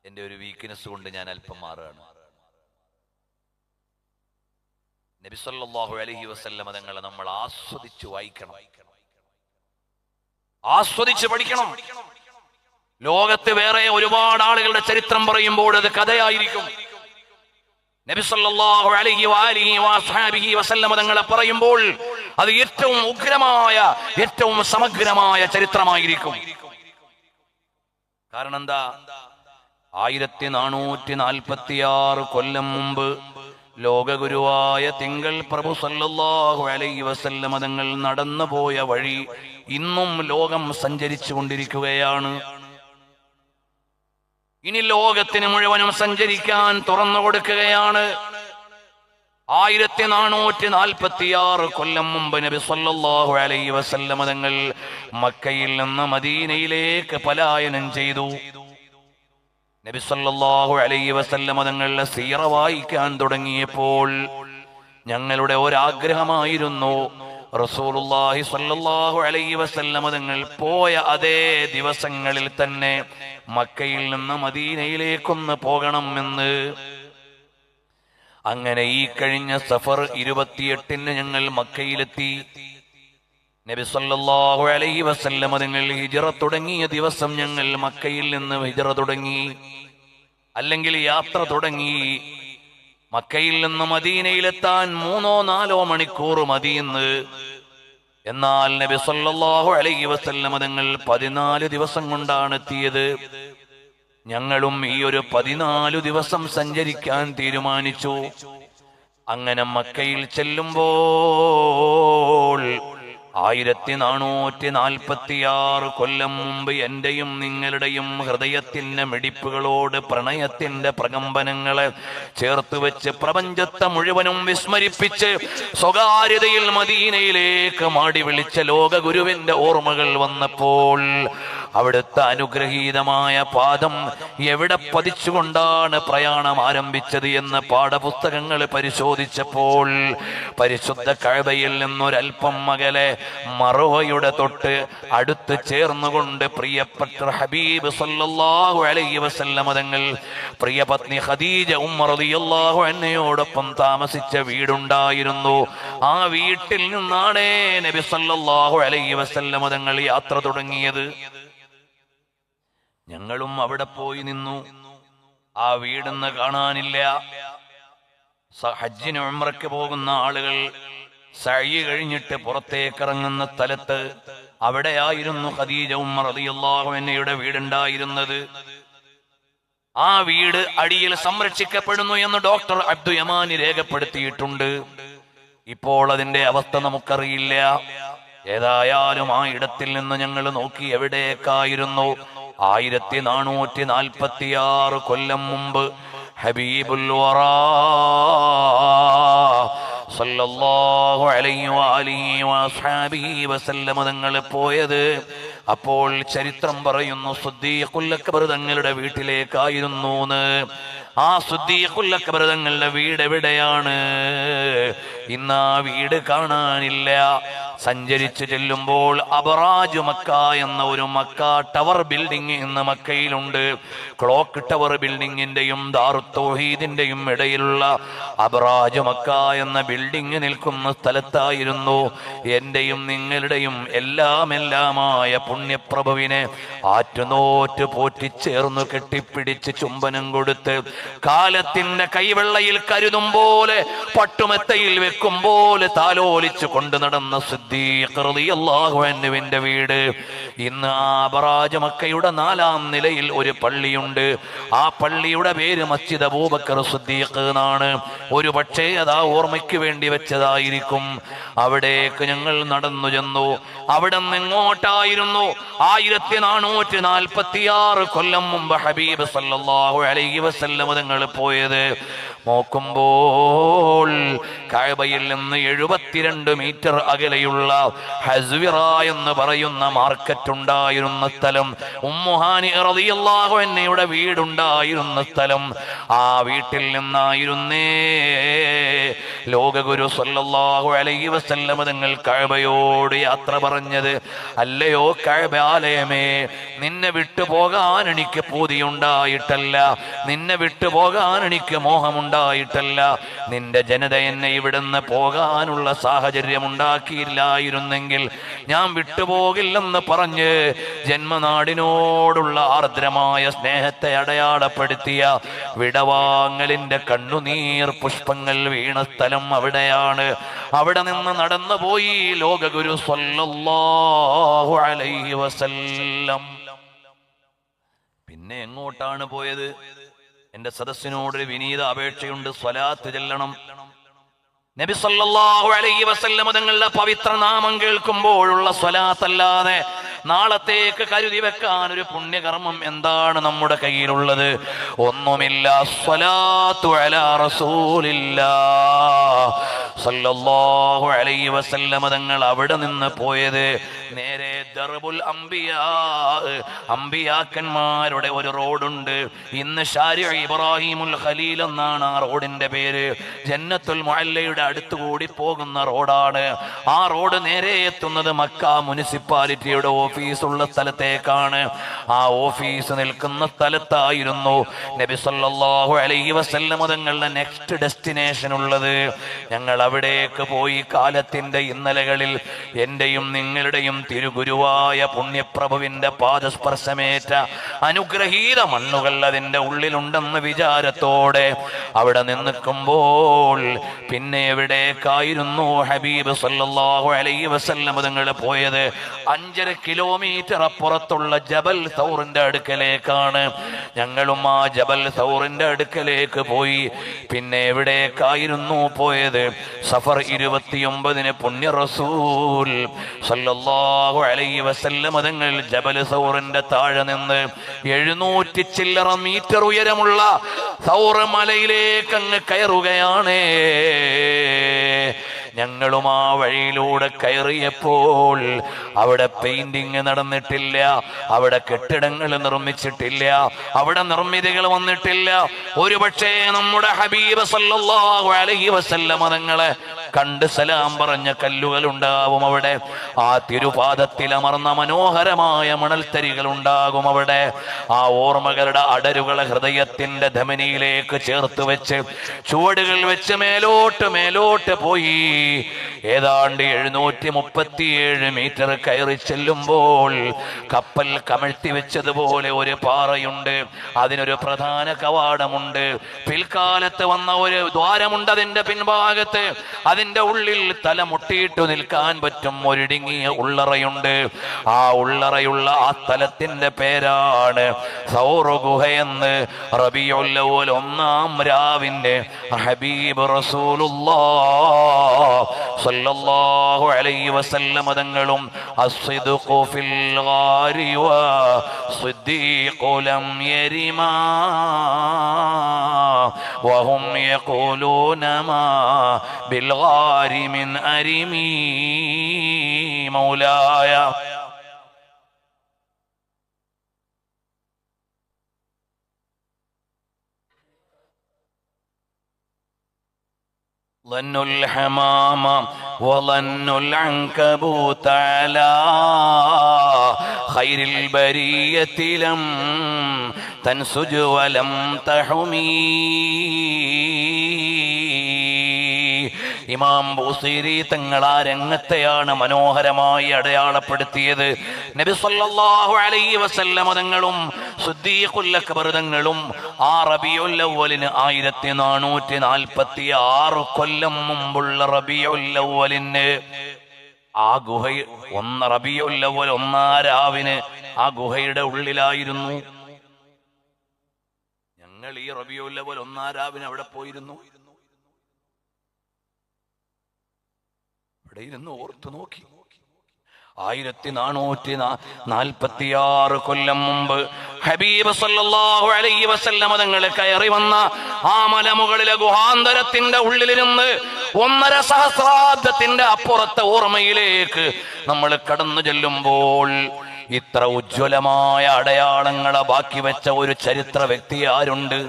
എൻ്റെ ഒരു വീക്ക്നെസ് കൊണ്ട് ഞാൻ അല്പം മാറുകയാണ്. നബി സല്ലല്ലാഹു അലൈഹി വസല്ലം തങ്ങളെ നമ്മൾ ആസ്വദിച്ച് വായിക്കണം, ആസ്വദിച്ച് പഠിക്കണം. ലോകത്ത് വേറെ ഒരുപാട് ആളുകളുടെ ചരിത്രം പറയുമ്പോൾ അത് കഥയായിരിക്കും. നബി സല്ലല്ലാഹു അലൈഹി വസല്ലം വസല്ലം തങ്ങളെ പറയുമ്പോൾ അത് ഏറ്റവും ഉഗ്രമായ, ഏറ്റവും സമഗ്രമായ ചരിത്രമായിരിക്കും. കാരണം എന്താ? 1446 കൊല്ലം മുമ്പ് ലോകഗുരുവായ തിങ്കൾ പ്രഭു സല്ലല്ലാഹു അലൈഹി വസല്ലം തങ്ങൾ നടന്നുപോയ വഴി ഇന്നും ലോകം സഞ്ചരിച്ചു കൊണ്ടിരിക്കുകയാണ്. ഇനി ലോകത്തിന് മുഴുവനും സഞ്ചരിക്കാൻ തുറന്നു കൊടുക്കുകയാണ്. 1446 കൊല്ലം മുമ്പ് നബി സല്ലല്ലാഹു അലൈഹി വസല്ലം തങ്ങൾ മക്കയിൽ നിന്ന് മദീനയിലേക്ക് പലായനം ചെയ്തു. നബി സല്ലല്ലാഹു അലൈഹി വസല്ലം തങ്ങളുടെ സീറ വായിക്കാൻ തുടങ്ങിയപ്പോൾ ഞങ്ങളുടെ ഒരാഗ്രഹമായിരുന്നു, റസൂലുള്ളാഹി സ്വല്ലല്ലാഹു അലൈഹി വസല്ലം തങ്ങൾ പോയ അതേ ദിവസങ്ങളിൽ തന്നെ മക്കയിൽ നിന്ന് മദീനയിലേക്കൊന്ന് പോകണമെന്ന്. അങ്ങനെ ഈ കഴിഞ്ഞ സഫർ 28-ന് ഞങ്ങൾ മക്കയിലെത്തി. നബി സല്ലല്ലാഹു അലൈഹി വസല്ലം തങ്ങൾ ഹിജ്റ തുടങ്ങിയ ദിവസം ഞങ്ങൾ മക്കയിൽ നിന്ന് ഹിജ്റ തുടങ്ങി, അല്ലെങ്കിൽ യാത്ര തുടങ്ങി. മക്കയിൽ നിന്ന് മദീനയിലെത്താൻ 3-4 മണിക്കൂർ മതിയെന്ന്. എന്നാൽ നബി സല്ലല്ലാഹു അലൈഹി വസല്ലം തങ്ങൾ 14 ദിവസം കൊണ്ടാണ് എത്തിയത്. ഞങ്ങളും ഈ ഒരു 14 ദിവസം സഞ്ചരിക്കാൻ തീരുമാനിച്ചു. അങ്ങനെ മക്കയിൽ ചെല്ലുമ്പോൾ 1446 കൊല്ലം മുമ്പ് എന്റെയും നിങ്ങളുടെയും ഹൃദയത്തിന്റെ മിടിപ്പുകളോട് പ്രണയത്തിന്റെ പ്രകമ്പനങ്ങളെ ചേർത്ത് വെച്ച് പ്രപഞ്ചത്തെ മുഴുവനും വിസ്മരിപ്പിച്ച് സ്വകാര്യതയിൽ മദീനയിലേക്ക് മാടി വിളിച്ച ലോകഗുരുവിന്റെ ഓർമ്മകൾ വന്നപ്പോൾ അവിടുത്തെ അനുഗ്രഹീതമായ പാദം എവിടെ പതിച്ചുകൊണ്ടാണ് പ്രയാണം ആരംഭിച്ചത് എന്ന് പാഠപുസ്തകങ്ങൾ പരിശോധിച്ചപ്പോൾ പരിശുദ്ധ കഅബയിൽ നിന്നൊരൽപ്പം അകലെ മറുവയുടെ തൊട്ട് അടുത്ത് ചേർന്നുകൊണ്ട് പ്രിയപ്പെട്ട ഹബീബ് സല്ലല്ലാഹു അലൈഹി വസല്ലം തങ്ങൾ പ്രിയപത്നി ഖദീജ റളിയല്ലാഹു അൻഹയോടൊപ്പം താമസിച്ച വീടുണ്ടായിരുന്നു. ആ വീട്ടിൽ നിന്നാണ് നബി സല്ലല്ലാഹു അലൈഹി വസല്ലം തങ്ങൾ യാത്ര തുടങ്ങിയത്. ഞങ്ങളും അവിടെ പോയി നിന്നു. ആ വീടിന്ന് കാണാനില്ല. ഹജ്ജിന് ഉംറയ്ക്ക് പോകുന്ന ആളുകൾ സഅയ് കഴിഞ്ഞിട്ട് പുറത്തേക്കിറങ്ങുന്ന സ്ഥലത്ത് അവിടെയായിരുന്നു ഖദീജ റളിയല്ലാഹു അൻഹയുടെ വീടുണ്ടായിരുന്നത്. ആ വീട് അടിയിൽ സംരക്ഷിക്കപ്പെടുന്നു എന്ന് ഡോക്ടർ അബ്ദു യമാനി രേഖപ്പെടുത്തിയിട്ടുണ്ട്. ഇപ്പോൾ അതിന്റെ അവസ്ഥ നമുക്കറിയില്ല. ഏതായാലും ആ ഇടത്തിൽ നിന്ന് ഞങ്ങൾ നോക്കി എവിടേക്കായിരുന്നു? 1446 കൊല്ലം മുമ്പ് ഹബീബുൽ വറാ സല്ലല്ലാഹു അലൈഹി വസല്ലം തങ്ങൾ പോയത്. അപ്പോൾ ചരിത്രം പറയുന്നു സിദ്ദീഖുൽ അക്ബർ തങ്ങളുടെ വീട്ടിലേക്കായിരുന്നു. ആ സിദ്ദീഖുൽ അക്ബർ തങ്ങളുടെ വീട് എവിടെയാണ്? ഇന്ന് ആ വീട് കാണാനില്ല. സഞ്ചരിച്ചു ചെല്ലുമ്പോൾ അബറാജ് മക്ക എന്ന ഒരു മക്ക ടവർ ബിൽഡിംഗ് ഇന്ന് മക്കയിലുണ്ട്. ക്ലോക്ക് ടവർ ബിൽഡിങ്ങിന്റെയും ദാറുത് തൗഹീദിന്റെയും ഇടയിലുള്ള അബറാജ് മക്ക എന്ന ബിൽഡിംഗ് നിൽക്കുന്ന സ്ഥലത്തായിരുന്നു എന്റെയും നിങ്ങളുടെയും എല്ലാമായ പുണ്യപ്രഭുവിനെ ആറ്റുനോറ്റ് പോറ്റിച്ചേർന്നു കെട്ടിപ്പിടിച്ച് ചുംബനം കൊടുത്ത് കാലത്തിന്റെ കൈവെള്ളയിൽ കരുതും പോലെ പട്ടുമെത്തയിൽ വെക്കും പോലെ താലോലിച്ചു കൊണ്ടു നടന്ന സിദ്ദീഖ് റളിയല്ലാഹു അൻഹുവിന്റെ വീട്. ഇന്ന് ആ അബറാജ് മക്കയുടെ 4-ാം നിലയിൽ ഒരു പള്ളിയുണ്ട്. ആ പള്ളിയുടെ പേര് മസ്ജിദ് അബൂബക്കർ സിദ്ദീഖ് എന്നാണ്. ഒരു പക്ഷേ അതാ ഓർമ്മയ്ക്ക് വേണ്ടി വെച്ചതായിരിക്കും. അവിടേക്ക് ഞങ്ങൾ നടന്നു ചെന്നു. അവിടെ നിന്ന് എങ്ങോട്ടായിരുന്നു? 1446 കൊല്ലം മുമ്പ് ഹബീബ് സല്ലല്ലാഹു അലൈഹി വസല്ലം തങ്ങൾ പോയത്. നോക്കുമ്പോൾ കഅബയിൽ നിന്ന് 72 മീറ്റർ അകലെയുള്ള ഹസ്വിറ എന്ന് പറയുന്ന മാർക്കറ്റ് ഉണ്ടായിരുന്ന സ്ഥലം, ഉമ്മു ഹാനി റളിയല്ലാഹു അൻഹയുടെ വീടുണ്ടായിരുന്ന സ്ഥലം, ആ വീട്ടിൽ നിന്നായിരുന്നേ ലോകഗുരു സല്ലല്ലാഹു അലൈഹി വസല്ലം തങ്ങൾ കഅബയോട് യാത്ര പറഞ്ഞത്. അല്ലയോ കഅബാലയമേ, നിന്നെ വിട്ടുപോകാൻ എനിക്ക് പൂതിയുണ്ടായിട്ടല്ല, നിന്നെ വിട്ടുപോകാൻ എനിക്ക് മോഹമുണ്ടായിട്ടല്ല. നിന്റെ ജനത എന്നെ ഇവിടുന്ന് പോകാനുള്ള സാഹചര്യം ഉണ്ടാക്കിയില്ലായിരുന്നെങ്കിൽ ഞാൻ വിട്ടുപോകില്ലെന്ന് പറഞ്ഞ് ജന്മനാടിനോടുള്ള ആർദ്രമായ സ്നേഹത്തെ അടയാളപ്പെടുത്തിയ വിടവാങ്ങലിന്റെ കണ്ണുനീർ പുഷ്പങ്ങൾ വീണ സ്ഥലം അവിടെയാണ്. അവിടെ നിന്ന് നടന്നുപോയി ലോകഗുരു സ്വല്ലല്ലാഹു അലൈഹി വസല്ലം. പിന്നെ എങ്ങോട്ടാണ് പോയത്? എന്റെ സദസ്സിനോടൊരു വിനീത അപേക്ഷയുണ്ട്, സ്വലാത്ത് ചെല്ലണം. നബി സല്ലല്ലാഹു അലൈഹി വസല്ലം തങ്ങളുടെ പവിത്ര നാമം കേൾക്കുമ്പോഴുള്ള സ്വലാത്തല്ലാതെ നാളത്തേക്ക് കരുതി വെക്കാൻ ഒരു പുണ്യകർമ്മം എന്താണ് നമ്മുടെ കയ്യിലുള്ളത്? ഒന്നുമില്ല. സ്വലാത്തു അലാ റസൂലില്ലാഹ് സല്ലല്ലാഹു അലൈഹി വസല്ലം തങ്ങൾ അവിടെ നിന്ന് പോയത് നേരെ ദർബുൽ അംബിയാ, അംബിയാക്കന്മാരുടെ ഒരു റോഡുണ്ട്. ഇന്ന് ശാരിഅ ഇബ്രാഹിമുൽ ഖലീൽ എന്നാണ് ആ റോഡിന്റെ പേര്. ജന്നത്തുൽ മുഅല്ലയുടെ അടുത്തുകൂടി പോകുന്ന റോഡാണ്. ആ റോഡ് നേരെ എത്തുന്നത് മക്ക മുനിസിപ്പാലിറ്റിയുടെ ഓഫീസ് ഉള്ള സ്ഥലത്തേക്കാണ്. ആ ഓഫീസ് നിൽക്കുന്ന സ്ഥലത്തായിരുന്നു നബി സല്ലല്ലാഹു അലൈഹി വസല്ലം തങ്ങളുടെ നെക്സ്റ്റ് ഡെസ്റ്റിനേഷൻ ഉള്ളത്. ഞങ്ങൾ അവിടേക്ക് പോയി കാലത്തിന്റെ ഇന്നലകളിൽ എന്റെയും നിങ്ങളുടെയും തിരുഗുരുവായ പുണ്യപ്രഭുവിന്റെ പാദസ്പർശമേറ്റ അനുഗ്രഹീത മണ്ണുകൾ അതിന്റെ ഉള്ളിലുണ്ടെന്ന് വിചാരത്തോടെ അവിടെ നിൽക്കുമ്പോൾ പിന്നെ എവിടേക്കായിരുന്നു ഹബീബ് സല്ലല്ലാഹു അലൈഹി വസല്ലം തങ്ങൾ പോയത്? 5.5 കിലോമീറ്റർ അപ്പുറത്തുള്ള ജബൽ സൗറിന്റെ അടുക്കലേക്കാണ്. ഞങ്ങളും ആ ജബൽ സൗറിന്റെ അടുക്കലേക്ക് പോയി. പിന്നെ എവിടേക്കായിരുന്നു പോയത്? സഫർ 29 പുണ്യ റസൂൽ സല്ലല്ലാഹു അലൈഹി വസല്ലം തങ്ങൾ ജബൽ സൗറിന്റെ താഴെ നിന്ന് 700 ചില്ലറ മീറ്റർ ഉയരമുള്ള സൗർ മലയിലേക്ക് അങ്ങ് കയറുകയാണ്. ഞങ്ങളും ആ വഴിയിലൂടെ കയറിയപ്പോൾ അവിടെ പെയിന്റിങ് നടന്നിട്ടില്ല, അവിടെ കെട്ടിടങ്ങൾ നിർമ്മിച്ചിട്ടില്ല, അവിടെ നിർമ്മിതികൾ വന്നിട്ടില്ല. ഒരുപക്ഷേ നമ്മുടെ ഹബീബ് സല്ലല്ലാഹു അലൈഹി വസല്ലം തങ്ങളെ കണ്ട് സലാം പറഞ്ഞ കല്ലുകൾ ഉണ്ടാവും അവിടെ. ആ തിരുപാദത്തിൽ അമർന്ന മനോഹരമായ മണൽത്തരികൾ ഉണ്ടാകും അവിടെ. ആ ഓർമ്മകളുടെ അടരുകളെ ഹൃദയത്തിന്റെ ധമനിയിലേക്ക് ചേർത്ത് വെച്ച് ചുവടുകൾ വെച്ച് മേലോട്ട് പോയി. ഏതാണ്ട് 737 മീറ്റർ കയറി ചെല്ലുമ്പോൾ കപ്പൽ കമഴ്ത്തി വെച്ചതുപോലെ ഒരു പാറയുണ്ട്. അതിനൊരു പ്രധാന കവാടമുണ്ട്. പിൽക്കാലത്ത് വന്ന ഒരു ദ്വാരമുണ്ട് അതിന്റെ പിൻഭാഗത്ത്. അതിന്റെ ഉള്ളിൽ തല മുട്ടിയിട്ടു നിൽക്കാൻ പറ്റും ഒരിടുങ്ങിയ ഉള്ളറയുണ്ട്. ആ ഉള്ളറയുള്ള ആ സ്ഥലത്തിന്റെ പേരാണ് സൗർ ഗുഹയെന്ന്. റബീഉൽ അവ്വൽ 1-ാം രാവിന്റെ ഹബീബ് റസൂലുള്ളാഹ് സല്ലല്ലാഹു അലൈഹി വസല്ലം തങ്ങളും അസ്ദിഖു ഫിൽ ഗാരി വ സിദ്ദീഖു ലം യരിമാ വഹും യഖൂലൂന മാ ബിൽ ഗാരി മിൻ അരിമീ മൗലായ. ظن الحمام وظن العنكبوت على خير البرية لم تنسج ولم تحمي. ഇമാം ബൂസീരി തങ്ങൾ ആ രംഗത്തെയാണ് മനോഹരമായി അടയാളപ്പെടുത്തിയത്. നബി സല്ലല്ലാഹു അലൈഹി വസല്ലം തങ്ങളും സിദ്ദീഖുൽ അക്ബർ തങ്ങളും ആ റബീഉൽ അവ്വലിന് 1446 കൊല്ലം മുമ്പുള്ള റബീഉൽ അവ്വലിന് ആ ഗുഹ റബീഉൽ അവ്വൽ 1-ാം രാവിന് ആ ഗുഹയുടെ ഉള്ളിലായിരുന്നു. ഞങ്ങൾ ഈ റബീഉൽ അവ്വൽ 1-ാം രാവിന് അവിടെ പോയിരുന്നു. അവിടെ ഇരുന്ന് ഓർത്തു നോക്കി. 1446 കൊല്ലം മുമ്പ് ഹബീബ് സല്ലല്ലാഹു അലൈഹി വസല്ലം തങ്ങൾ കയറി വന്ന ആ മലമുകളിലെ ഗുഹാന്തരത്തിന്റെ ഉള്ളിലിരുന്ന് 1.5 സഹസ്രാബ്ദത്തിന്റെ അപ്പുറത്തെ ഓർമ്മയിലേക്ക് നമ്മൾ കടന്നു ചെല്ലുമ്പോൾ ഇത്ര ഉജ്ജ്വലമായ അടയാളങ്ങളെ ബാക്കി വെച്ച ഒരു ചരിത്ര വ്യക്തി ആരുണ്ട്?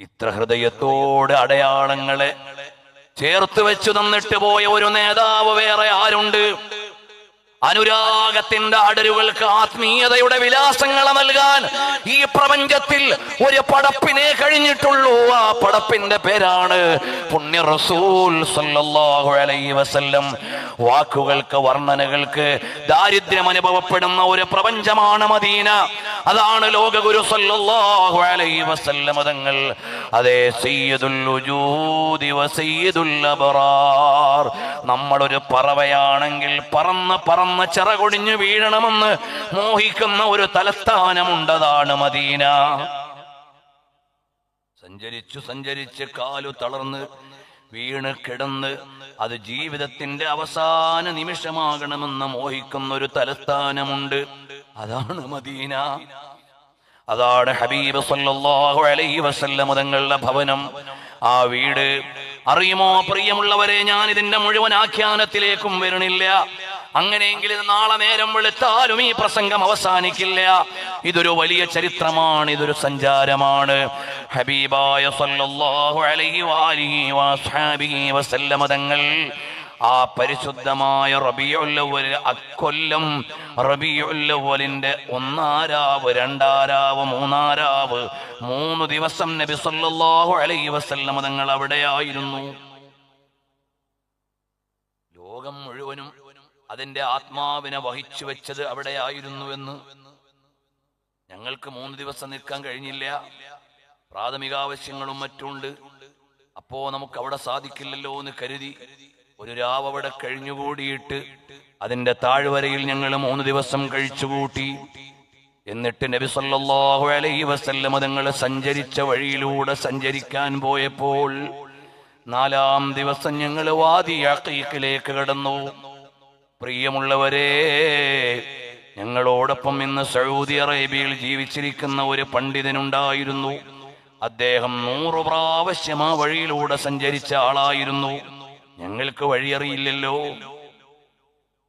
ഇത്ര ഹൃദയത്തോട് അടയാളങ്ങളെ ചേർത്ത് വെച്ചു തന്നിട്ട് പോയ ഒരു നേതാവ് വേറെ ആരുണ്ട്? അനുരാഗത്തിന്റെ അടരുകൾക്ക് ആത്മീയതയുടെ വിലാസങ്ങളെ നൽകാൻ ഈ പ്രപഞ്ചത്തിൽ ഒരു പടപ്പിനെ കഴിഞ്ഞിട്ടുള്ളൂ. ആ പടപ്പിന്റെ പേരാണ് പുണ്യ റസൂൽ സല്ലല്ലാഹു അലൈഹി വസല്ലം. വാക്കുകൾക്ക് വർണ്ണനകൾക്ക് ദാരിദ്ര്യം അനുഭവപ്പെടുന്ന ഒരു പ്രപഞ്ചമാണ് മദീന. അതാണ് ലോകഗുരു സല്ലല്ലാഹു അലൈഹി വസല്ലം തങ്ങൾ. അതേ സയ്യിദുൽ വജൂദി വ സയ്യിദുൽ അബ്റാർ. നമ്മളൊരു പറവയാണെങ്കിൽ പറന്ന് ചിറകൊടിഞ്ഞു വീഴണമെന്ന് മോഹിക്കുന്ന ഒരു തലസ്ഥാനമുണ്ടതാണ് മദീന. സഞ്ചരിച്ച് കാലു തളർന്ന് വീണ് കിടന്ന് അത് ജീവിതത്തിന്റെ അവസാന നിമിഷമാകണമെന്ന് മോഹിക്കുന്ന ഒരു തലസ്ഥാനമുണ്ട്. അതാണ് മദീന. അതാണ് ഹബീബ് സല്ലല്ലാഹു അലൈഹി വസല്ലം തങ്ങളുടെ ഭവനം. ആ വീട് അറിയുമോ പ്രിയമുള്ളവരെ? ഞാൻ ഇതിന്റെ മുഴുവൻ ആഖ്യാനത്തിലേക്കും വരണില്ല. അങ്ങനെയെങ്കിൽ ഇത് നാളെ നേരം വെളുത്താലും ഈ പ്രസംഗം അവസാനിക്കില്ല. ഇതൊരു വലിയ ചരിത്രമാണ്, ഇതൊരു സഞ്ചാരമാണ്. ഹബീബായ സല്ലല്ലാഹു അലൈഹി വആലിഹി വസഹബിഹി വസല്ലം തങ്ങൾ ആ പരിശുദ്ധമായ റബീഉൽ അവ്വൽ, അക്കൊല്ലം റബീഉൽ അവ്വലിന്റെ 1-ാം രാവ്, 2-ാം രാവ്, 3-ാം രാവ്, 3 ദിവസം നബി സല്ലല്ലാഹു അലൈഹി വസല്ലം തങ്ങൾ അവിടെയായിരുന്നു. ലോകം മുഴുവനും അതിന്റെ ആത്മാവിനെ വഹിച്ചു വെച്ചത് അവിടെയായിരുന്നുവെന്ന്. ഞങ്ങൾക്ക് 3 ദിവസം നിൽക്കാൻ കഴിഞ്ഞില്ല, പ്രാഥമിക ആവശ്യങ്ങളും മറ്റുണ്ട്. അപ്പോ നമുക്ക് അവിടെ സാധിക്കില്ലല്ലോ എന്ന് കരുതി ഒരു രാവ് അവിടെ കഴിഞ്ഞുകൂടിയിട്ട് അതിന്റെ താഴ്വരയിൽ ഞങ്ങൾ 3 ദിവസം കഴിച്ചുകൂട്ടി. എന്നിട്ട് നബി സല്ലല്ലാഹു അലൈഹി വസല്ലം തങ്ങൾ സഞ്ചരിച്ച വഴിയിലൂടെ സഞ്ചരിക്കാൻ പോയപ്പോൾ 4-ാം ദിവസം ഞങ്ങൾ വാദി അഖീഖിലേക്ക് കടന്നു. പ്രിയമുള്ളവരെ, ഞങ്ങളോടൊപ്പം ഇന്ന് സൗദി അറേബ്യയിൽ ജീവിച്ചിരിക്കുന്ന ഒരു പണ്ഡിതനുണ്ടായിരുന്നു. അദ്ദേഹം 100 പ്രാവശ്യം ആ വഴിയിലൂടെ സഞ്ചരിച്ച ആളായിരുന്നു. ഞങ്ങൾക്ക് വഴിയറിയില്ലല്ലോ.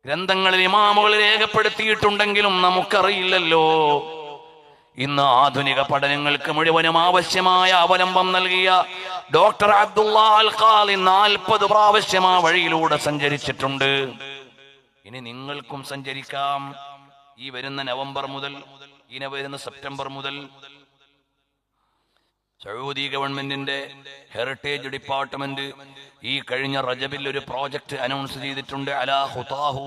ഗ്രന്ഥങ്ങളിൽ ഇമാമുകൾ രേഖപ്പെടുത്തിയിട്ടുണ്ടെങ്കിലും നമുക്കറിയില്ലല്ലോ. ഇന്ന് ആധുനിക പഠനങ്ങൾക്ക് മുഴുവനും ആവശ്യമായ അവലംബം നൽകിയ ഡോക്ടർ അബ്ദുള്ള അൽ ഖാലി 40 പ്രാവശ്യം ആ വഴിയിലൂടെ സഞ്ചരിച്ചിട്ടുണ്ട്. ഇനി നിങ്ങൾക്കും സഞ്ചരിക്കാം. ഈ വരുന്ന നവംബർ മുതൽ, ഇനി വരുന്ന സെപ്റ്റംബർ മുതൽ സൗദി ഗവൺമെന്റിന്റെ ഹെറിറ്റേജ് ഡിപ്പാർട്ട്മെന്റ് ഈ കഴിഞ്ഞ റജബിൽ ഒരു പ്രോജക്റ്റ് അനൗൺസ് ചെയ്തിട്ടുണ്ട്. അലാ ഖുതാഹു,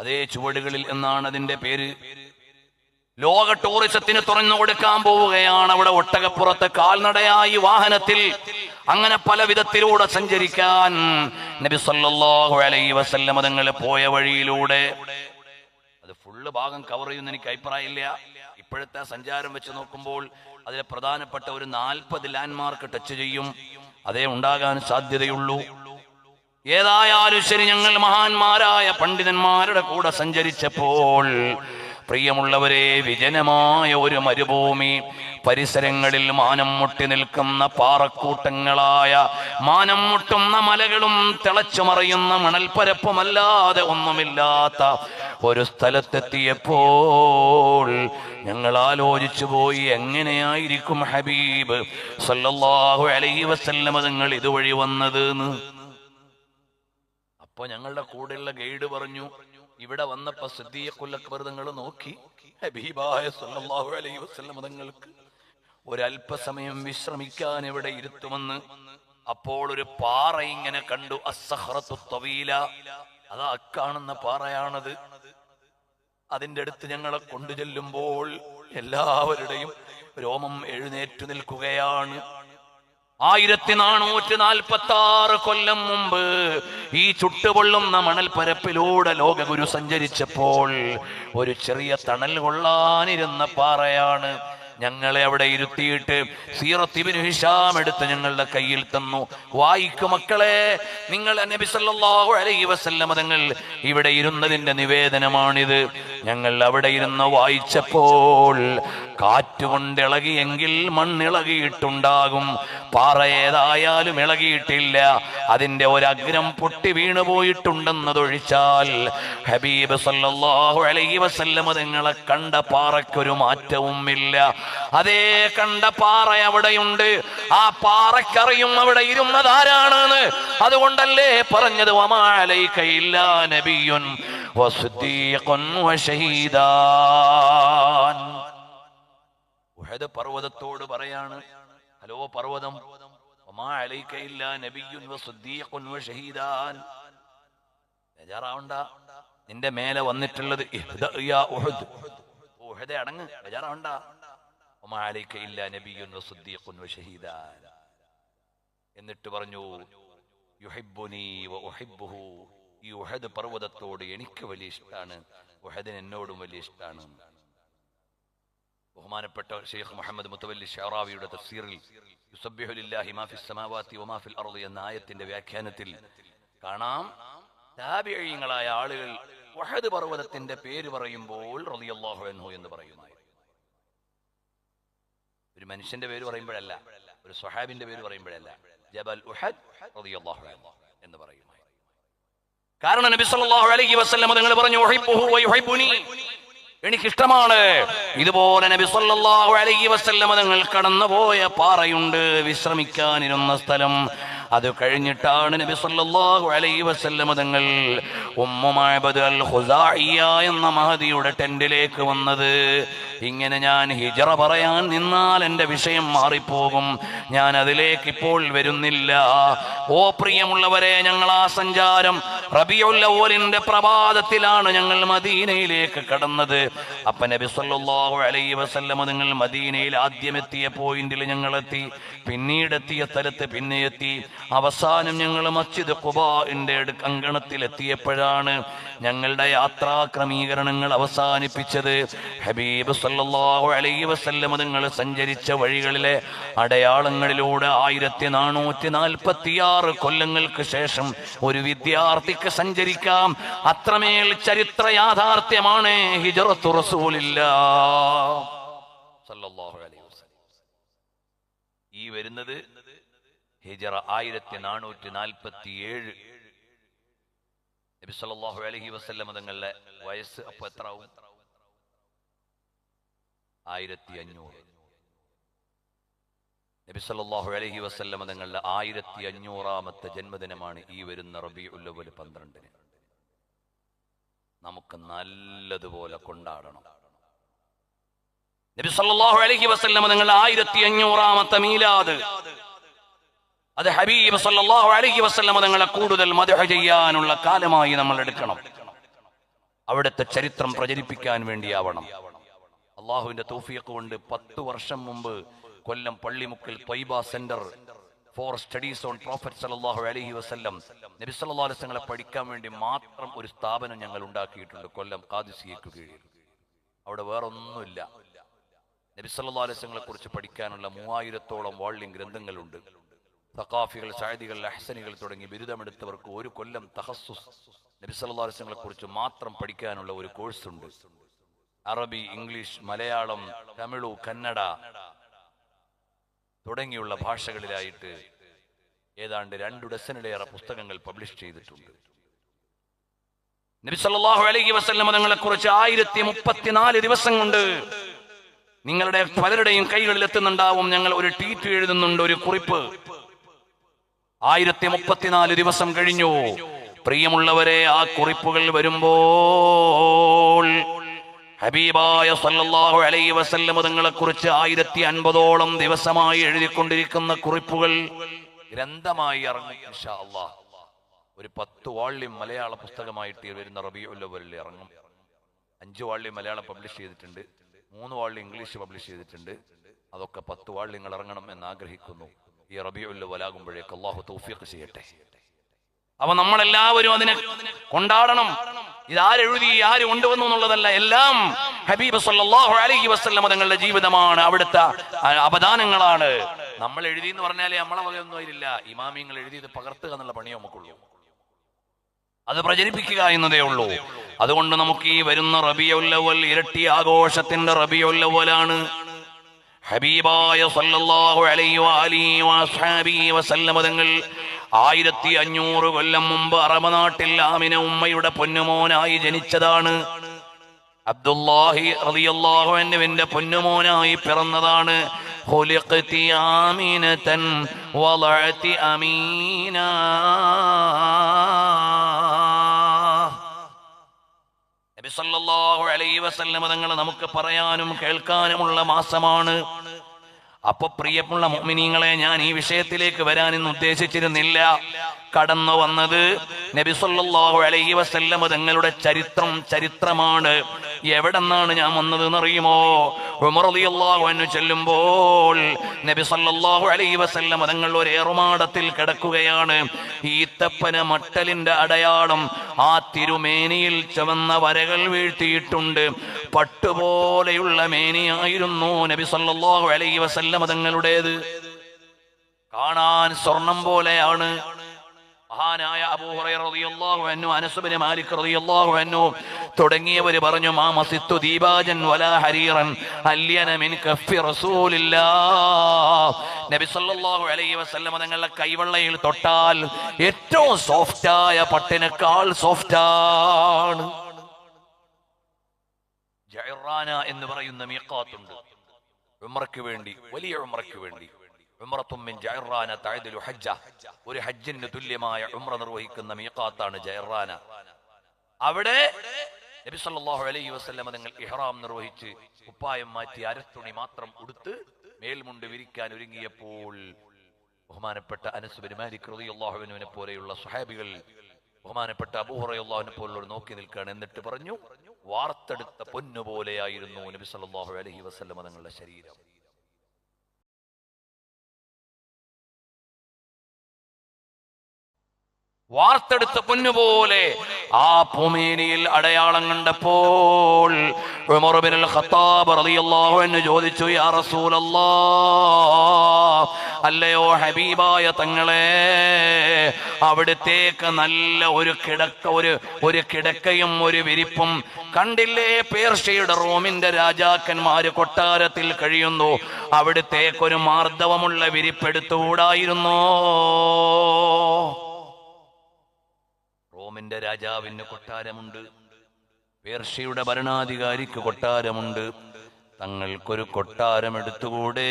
അതേ ചുവടുകളിൽ എന്നാണ് അതിന്റെ പേര്. ലോക ടൂറിസത്തിന് തുറന്നു കൊടുക്കാൻ പോവുകയാണ്. അവിടെ ഒട്ടകപ്പുറത്ത്, കാൽനടയായി, വാഹനത്തിൽ, അങ്ങനെ പല വിധത്തിലൂടെ സഞ്ചരിക്കാൻ നബി സല്ലല്ലാഹു അലൈഹി വസല്ലം തങ്ങൾ പോയ വഴിയിലൂടെ. അത് ഫുള്ള് ഭാഗം കവർ ചെയ്യുന്ന എനിക്ക് അഭിപ്രായമില്ല. ഇപ്പോഴത്തെ സഞ്ചാരം വെച്ച് നോക്കുമ്പോൾ അതിലെ പ്രധാനപ്പെട്ട ഒരു 40 ലാൻഡ്മാർക്ക് ടച്ച് ചെയ്യും, അതേ ഉണ്ടാകാൻ സാധ്യതയുള്ളൂ. ഏതായാലും ശരി, ഞങ്ങൾ മഹാന്മാരായ പണ്ഡിതന്മാരുടെ കൂടെ സഞ്ചരിച്ചപ്പോൾ പ്രിയമുള്ളവരെ, വിജനമായ ഒരു മരുഭൂമി, പരിസരങ്ങളിൽ മാനം മുട്ടി നിൽക്കുന്ന പാറക്കൂട്ടങ്ങളായ, മാനം മുട്ടുന്ന മലകളും തിളച്ചു മറിയുന്ന മണൽപ്പരപ്പുമല്ലാതെ ഒന്നുമില്ലാത്ത ഒരു സ്ഥലത്തെത്തിയപ്പോൾ ഞങ്ങൾ ആലോചിച്ചു പോയി, എങ്ങനെയായിരിക്കും ഹബീബ് സല്ലല്ലാഹു അലൈഹി വസല്ലം തങ്ങൾ ഇതുവഴി വന്നത് എന്ന്. അപ്പൊ ഞങ്ങളുടെ കൂടെയുള്ള ഗൈഡ് പറഞ്ഞു, ഇവിടെ വന്നപ്പോ സിദ്ദീഖുൽ അക്ബർ തങ്ങൾ നോക്കി, ഹബീബായ സല്ലല്ലാഹു അലൈഹി വസല്ലം തങ്ങൾക്ക് ഒരല്പസമയം വിശ്രമിക്കാൻ ഇവിടെ ഇരുത്തുമെന്ന്. അപ്പോൾ ഒരു പാറ ഇങ്ങനെ കണ്ടു, അസ്സഖറത്തു തവീല, അതാ കാണുന്ന പാറയാണത്. അതിന്റെ അടുത്ത് ഞങ്ങളെ കൊണ്ടു ചെല്ലുമ്പോൾ എല്ലാവരുടെയും രോമം എഴുന്നേറ്റു നിൽക്കുകയാണ്. 1446 കൊല്ലം മുമ്പ് ഈ ചുട്ടുപൊള്ളുന്ന മണൽപ്പരപ്പിലൂടെ ലോകഗുരു സഞ്ചരിച്ചപ്പോൾ ഒരു ചെറിയ തണൽ കൊള്ളാനിരുന്ന പാറയാണ്. ഞങ്ങളെ അവിടെ ഇരുത്തിയിട്ട് സീറത്ത് ഇബ്നു ഹിശാം എടുത്ത് ഞങ്ങളുടെ കയ്യിൽ തന്നു. വായിക്കു മക്കളെ, നിങ്ങൾ നബി സല്ലല്ലാഹു അലൈഹി വസല്ലം തങ്ങൾ ഇവിടെ ഇരുന്നതിന്റെ നിവേദനമാണിത്. ഞങ്ങൾ അവിടെ ഇരുന്ന് വായിച്ചപ്പോൾ കാറ്റുകൊണ്ടിളകിയെങ്കിൽ മണ്ണിളകിയിട്ടുണ്ടാകും, പാറ ഏതായാലും ഇളകിയിട്ടില്ല, അതിന്റെ ഒരഗ്രം പൊട്ടി വീണു പോയിട്ടുണ്ടെന്നതൊഴിച്ചാൽ ഹബീബ് സല്ലല്ലാഹു അലൈഹി വസല്ലം തങ്ങളെ കണ്ട പാറയ്ക്കൊരു മാറ്റവും ഇല്ല. അതേ കണ്ട പാറ അവിടെയുണ്ട്. ആ പാറക്കറിയും അവിടെ ഇരുന്നത് ആരാണെന്ന്. അതുകൊണ്ടല്ലേ പറഞ്ഞത് വമാ അലൈക ഇല്ലാ നബിയ്യുൻ വസിദ്ദീഖുൻ വശഹീദാൻ. ഉഹദ് പർവ്വതത്തോട് പറയാണ്, ഹലോ പർവ്വതം, വമാ അലൈക ഇല്ലാ നബിയ്യുൻ വസിദ്ദീഖുൻ വശഹീദാൻ, ബേജാറാവണ്ട, നിന്റെ മേലെ വന്നിട്ടുള്ളത് ഇഹ്ദ യാ ഉഹദ്, ഉഹദേ അടങ്ങ്, ബേജാറാവണ്ട. വമാ അലൈക ഇല്ലാ നബിയ്യുൻ വസിദ്ദീഖുൻ വശഹീദാൻ. എന്നിട്ട് പറഞ്ഞു യുഹിബ്ബുനി വ ഉഹിബ്ബുഹു, ഈ ഉഹദ് പർവ്വതത്തോട് എനിക്ക് വലിയ ഇഷ്ടമാണ്, ഉഹദിന് എന്നോടും വലിയ ഇഷ്ടമാണ്. ബഹുമാനപ്പെട്ട ഷെയ്ഖ് മുഹമ്മദ് മുത്തവല്ലി ഷഅറാവിയുടെ തഫ്സീറിൽ യുസബ്ബിഹു ലില്ലാഹി മാ ഫിസ് സമാവാതി വമാ ഫിൽ അർളി എന്ന ആയത്തിന്റെ വ്യാഖ്യാനത്തിൽ കാണാം, താബിഈങ്ങളായ ആളുകൾ ഉഹദ് പർവ്വതത്തിന്റെ പേര് പറയുമ്പോൾ റളിയല്ലാഹു അൻഹു എന്ന് പറയുന്നു. ഒരു മനുഷ്യന്റെ പേര് പറയുമ്പോഴല്ല, ഒരു സ്വഹാബിന്റെ പേര് പറയുമ്പോഴല്ല, ജബൽ ഉഹദ് റളിയല്ലാഹു അൻഹു എന്ന് പറയുന്നു. കാരണം നബി സല്ലല്ലാഹു അലൈഹി വസല്ലം തങ്ങൾ പറഞ്ഞു ഉഹിബ്ബുഹു വ യുഹിബ്ബുനി, എനിക്കിഷ്ടമാണ്. ഇതുപോലെ നബി സല്ലല്ലാഹു അലൈഹി വസല്ലം തങ്ങൾ കടന്നുപോയ പാറയുണ്ട്, വിശ്രമിക്കാനിരുന്ന സ്ഥലം. അത് കഴിഞ്ഞിട്ടാണ് നബി സല്ലല്ലാഹു അലൈഹി വസല്ലം തങ്ങൾ ഉമ്മു മഅബദ് അൽ ഖുസാഇയ എന്ന മഹദിയുടെ ടെന്റിലേക്ക് വന്നത്. ഇങ്ങനെ ഞാൻ ഹിജറ പറയാൻ നിന്നാൽ എൻ്റെ വിഷയം മാറിപ്പോകും, ഞാൻ അതിലേക്ക് ഇപ്പോൾ വരുന്നില്ല. ഓ പ്രിയമുള്ളവരെ, ഞങ്ങൾ ആ സഞ്ചാരം റബീഉൽ അവ്വലിന്റെ പ്രഭാതത്തിലാണ് ഞങ്ങൾ മദീനയിലേക്ക് കടന്നത്. അപ്പൊ നബി സല്ലല്ലാഹു അലൈഹി വസല്ലം നിങ്ങൾ മദീനയിൽ ആദ്യം എത്തിയ പോയിന്റിൽ ഞങ്ങൾ എത്തി, പിന്നീട് എത്തിയ സ്ഥലത്ത് പിന്നെ എത്തി, അവസാനം ഞങ്ങൾ മസ്ജിദ് ഖുബാഇന്റെ അങ്കണത്തിൽ എത്തിയപ്പോഴാണ് ഞങ്ങളുടെ യാത്രാ ക്രമീകരണങ്ങൾ അവസാനിപ്പിച്ചത്. ഹബീബ് സല്ലല്ലാഹു അലൈഹി വസല്ലം നിങ്ങൾ സഞ്ചരിച്ച വഴികളിലെ അടയാളങ്ങളിലൂടെ 1446 കൊല്ലങ്ങൾക്ക് ശേഷം ഒരു വിദ്യാർത്ഥിക്ക് സഞ്ചരിക്കാം. അത്രമേൽ ചരിത്ര യാഥാർത്ഥ്യമാണ് ഹിജ്റത്തു റസൂലില്ലാഹ് സല്ലല്ലാഹു അലൈഹി വസല്ലം. ഈ വരുന്നത് ഹിജ്റ 1447. നബി സല്ലല്ലാഹു അലൈഹി വസല്ലം തങ്ങളുടെ വയസ്സ് അപ്പൊ എത്ര ആവും? 1500. നബി സല്ലല്ലാഹു അലൈഹി വസല്ലം തങ്ങളുടെ 1500ാമത്തെ ജന്മദിനമാണ് ഈ വരുന്ന റബീഉൽ അവ്വൽ 12-ന്. നമുക്ക് നല്ലതുപോലെ കൊണ്ടാടണം. നബി സല്ലല്ലാഹു അലൈഹി വസല്ലം തങ്ങളുടെ 1500ാമത്തെ മീലാദ്, അത് ഹബീബ് സല്ലല്ലാഹു അലൈഹി വസല്ലം തങ്ങളെ കൂടുതൽ മദ്ഹ് ചെയ്യാനുള്ള കാലമായി നമ്മൾ എടുക്കണം. അവിടുത്തെ ചരിത്രം പ്രചരിപ്പിക്കാൻ വേണ്ടിയാവണം. അള്ളാഹുവിന്റെ തൗഫീഖ് കൊണ്ട് 10 വർഷം മുമ്പ് കൊല്ലം പള്ളിമുക്കിൽ Thwaiba centre for studies on prophet സല്ലല്ലാഹു അലൈഹി വസല്ലം, നബി സല്ലല്ലാഹു അലൈഹി വസല്ലം പഠിക്കാൻ വേണ്ടി മാത്രം ഒരു സ്ഥാപനം ഞങ്ങൾ ഉണ്ടാക്കിയിട്ടുണ്ട് കൊല്ലം ഖാദിസിയയ്ക്ക് കീഴിൽ. അവിടെ വേറൊന്നുമില്ല. നബി സല്ലല്ലാഹു അലൈഹി വസല്ലമയെ കുറിച്ച് പഠിക്കാനുള്ള 3000-ഓളം വാള്യം ഗ്രന്ഥങ്ങളുണ്ട്. സഖാഫികൾ, സഅദികൾ, അഹ്സനികൾ തുടങ്ങി ബിരുദമെടുത്തവർക്ക് ഒരു കൊല്ലം തഖസ്സുസ് നബി സല്ലല്ലാഹു അലൈഹി വസല്ലമയെ കുറിച്ച് മാത്രം പഠിക്കാനുള്ള ഒരു കോഴ്സ് ഉണ്ട്. അറബി, ഇംഗ്ലീഷ്, മലയാളം, തമിഴ്, കന്നഡ തുടങ്ങിയുള്ള ഭാഷകളിലായിട്ട് ഏതാണ്ട് 2 ഡസനിലേറെ പുസ്തകങ്ങൾ പബ്ലിഷ് ചെയ്തിട്ടുണ്ട്. നബി സല്ലല്ലാഹു അലൈഹി വസല്ലം തങ്ങളെ കുറിച്ച് 1034 ദിവസം കൊണ്ട് നിങ്ങളുടെ പലരുടെയും കൈകളിൽ എത്തുന്നുണ്ടാവും. ഞങ്ങൾ ഒരു ട്വീറ്റ് എഴുതുന്നുണ്ട്, ഒരു കുറിപ്പ്. 1034 ദിവസം കഴിഞ്ഞു. പ്രിയമുള്ളവരെ, ആ കുറിപ്പുകൾ വരുമ്പോൾ ഹബീബായ സല്ലല്ലാഹു അലൈഹി വസല്ലം തങ്ങളെ കുറിച്ച് 1050ഓളം ദിവസമായി എഴുതിക്കൊണ്ടിരിക്കുന്ന കുറിപ്പുകൾ ഗ്രന്ഥമായി ഇറങ്ങും ഇൻഷാ അല്ലാഹ്. ഒരു 10 വാള്യം മലയാള പുസ്തകമായിട്ട് വരുന്ന റബീഉൽ അവ്വലിൽ ഇറങ്ങും. 5 വാള്യം മലയാളം പബ്ലിഷ് ചെയ്തിട്ടുണ്ട്, 3 വാള്യം ഇംഗ്ലീഷ് പബ്ലിഷ് ചെയ്തിട്ടുണ്ട്. അതൊക്കെ 10 വാള്യങ്ങൾ ഇറങ്ങണം എന്ന് ആഗ്രഹിക്കുന്നു. ഈ റബീഉൽ അവ്വൽ ആകുമ്പോഴേക്ക് അല്ലാഹു തൗഫീഖ് ചെയ്യട്ടെ. അവ നമ്മളെല്ലാവരും അതിനെ കൊണ്ടാടണം. ഇതാരെഴുതി, ആര് കൊണ്ടുവന്നു എന്നുള്ളതല്ല, എല്ലാം ഹബീബ് സല്ലല്ലാഹു അലൈഹി വസല്ലം തങ്ങളുടെ ജീവിതമാണ്, അവിടുത്തെ അവദാനങ്ങളാണ്. നമ്മൾ എഴുതി എന്ന് പറഞ്ഞാലേ നമ്മളെ വകയൊന്നും അതിലില്ല. ഇമാമിങ്ങൾ എഴുതിയത് പകർത്തുക എന്നുള്ള പണിയോ നമുക്കുള്ളൂ. അത് പ്രചരിപ്പിക്കുക എന്നതേ ഉള്ളൂ. അതുകൊണ്ട് നമുക്ക് ഈ വരുന്ന റബീഉൽ അവ്വൽ ഇരട്ടി ആഘോഷത്തിന്റെ റബീഉൽ അവ്വലാണ്. ഹബീബായ സല്ലല്ലാഹു അലൈഹി വഅലിഹി വഅസ്ഹാബിഹി വസല്ലം തങ്ങൾ 1500 കൊല്ലം മുമ്പ് അറബ് നാട്ടിൽ ആമിന ഉമ്മയുടെ പൊന്നുമോനായി ജനിച്ചതാണ്. അബ്ദുല്ലാഹി റളിയല്ലാഹു അൻഹുവിന്റെ പൊന്നുമോനായി പിറന്നതാണ്. ഖുലിഖതി ആമിനതൻ വളഅതി അമീനാ. നബി സല്ലല്ലാഹു അലൈഹി വസല്ലം തങ്ങൾ നമുക്ക് പറയാനും കേൾക്കാനുമുള്ള മാസമാണ്. അപ്പൊ പ്രിയമുള്ള മുഅ്മിനീങ്ങളെ, ഞാൻ ഈ വിഷയത്തിലേക്ക് വരാൻ ഇന്ന് ഉദ്ദേശിച്ചിരുന്നില്ല. കടന്നു വന്നത് നബി സല്ലല്ലാഹു അലൈഹി വസല്ലം തങ്ങളുടെ ചരിത്രമാണ്. എവിടെന്നാണ് ഞാൻ വന്നത് എന്നറിയുമോ? ഉമർ റളിയല്ലാഹു അൻഹു ചെല്ലുമ്പോൾ നബി സല്ലല്ലാഹു അലൈഹി വസല്ലം തങ്ങൾ ഒരു ഏറുമാടത്തിൽ കിടക്കുകയാണ്. ഈത്തപ്പന മട്ടലിന്റെ അടയാളം ആ തിരുമേനിയിൽ ചുവന്ന വരകൾ വീഴ്ത്തിയിട്ടുണ്ട്. പട്ടുപോലെയുള്ള മേനിയായിരുന്നു നബി സല്ലല്ലാഹു അലൈഹി വസല്ലം തങ്ങളുടേത്. കാണാൻ സ്വർണം പോലെയാണ്. മഹാനായ അബൂ ഹുറൈറ റളിയല്ലാഹു അൻഹു, അനസ് ഇബ്നു മാലിക് റളിയല്ലാഹു അൻഹു തുടങ്ങിയവർ പറഞ്ഞു, മാ മസിത്തു ദീബാജൻ വലാ ഹരീറൻ അല്യന മിൻ കഫി റസൂലില്ലാഹ്. നബി സല്ലല്ലാഹു അലൈഹി വസല്ലം തങ്ങളുടെ കൈവെള്ളയിൽ തൊട്ടാൽ ഏറ്റവും സോഫ്റ്റായ പട്ടിനേക്കാൾ സോഫ്റ്റാണ്. ജഅറാന എന്ന് പറയുന്ന മീഖാത്തുണ്ട് ഉംറയ്ക്ക് വേണ്ടി, വലിയ ഉംറയ്ക്ക് വേണ്ടി. ഉംറത്തും മിൻ ജഅറാന തഅദിലു ഹജ്ജ, ഒരു ഹജ്ജിന് തുല്യമായ ഉംറ നിർവഹിക്കുന്ന മീഖാത്താണ് ജഅറാന. അവിടെ നബി സല്ലല്ലാഹു അലൈഹി വസല്ലം തങ്ങൾ ഇഹ്റാം നിർവഹിച്ച് കുപ്പായം മാറ്റി അരത്തുണി മാത്രം ഉടുത്ത് മേൽമുണ്ട് വിരിക്കാൻ ഒരുങ്ങിയപ്പോൾ ബഹുമാനപ്പെട്ട അനസ് ഇബ്നു മാലിക് റളിയല്ലാഹു അൻഹുവിനെ പോലെയുള്ള സ്വഹാബികൾ ബഹുമാനപ്പെട്ട അബൂ ഹുറൈറ റളിയല്ലാഹു അൻഹു പോലുള്ളവർ നോക്കി നിൽക്കുകയാണ്. എന്നിട്ട് പറഞ്ഞു, വാർത്തെടുത്ത പൊന്നുപോലെയായിരുന്നു നബി സല്ലല്ലാഹു അലൈഹി വസല്ലം തങ്ങളുടെ ശരീരം. വാർത്തെടുത്ത പൊന്നുപോലെ. ആ പൂമേനിയിൽ അടയാളം കണ്ടപ്പോൾ ഉമർ ഇബ്നുൽ ഖത്താബ് റളിയല്ലാഹു അൻഹു ചോദിച്ചു, യാ റസൂലല്ലാഹ്, അല്ലയോ ഹബീബായ തങ്ങളെ, അവിടുത്തേക്ക് നല്ല ഒരു കിടക്കയും ഒരു വിരിപ്പും കണ്ടില്ലേ? പേർഷ്യയുടെ റോമിന്റെ രാജാക്കന്മാര് കൊട്ടാരത്തിൽ കഴിയുന്നു. അവിടുത്തേക്കൊരു മാർദ്ദവമുള്ള വിരിപ്പെടുത്തുകൂടായിരുന്നോ? റോമിന്റെ രാജാവിന് കൊട്ടാരമുണ്ട്, പേർഷ്യയുടെ ഭരണാധികാരിക്ക് കൊട്ടാരമുണ്ട്. തങ്ങൾക്കൊരു കൊട്ടാരം എടുത്തുകൂടെ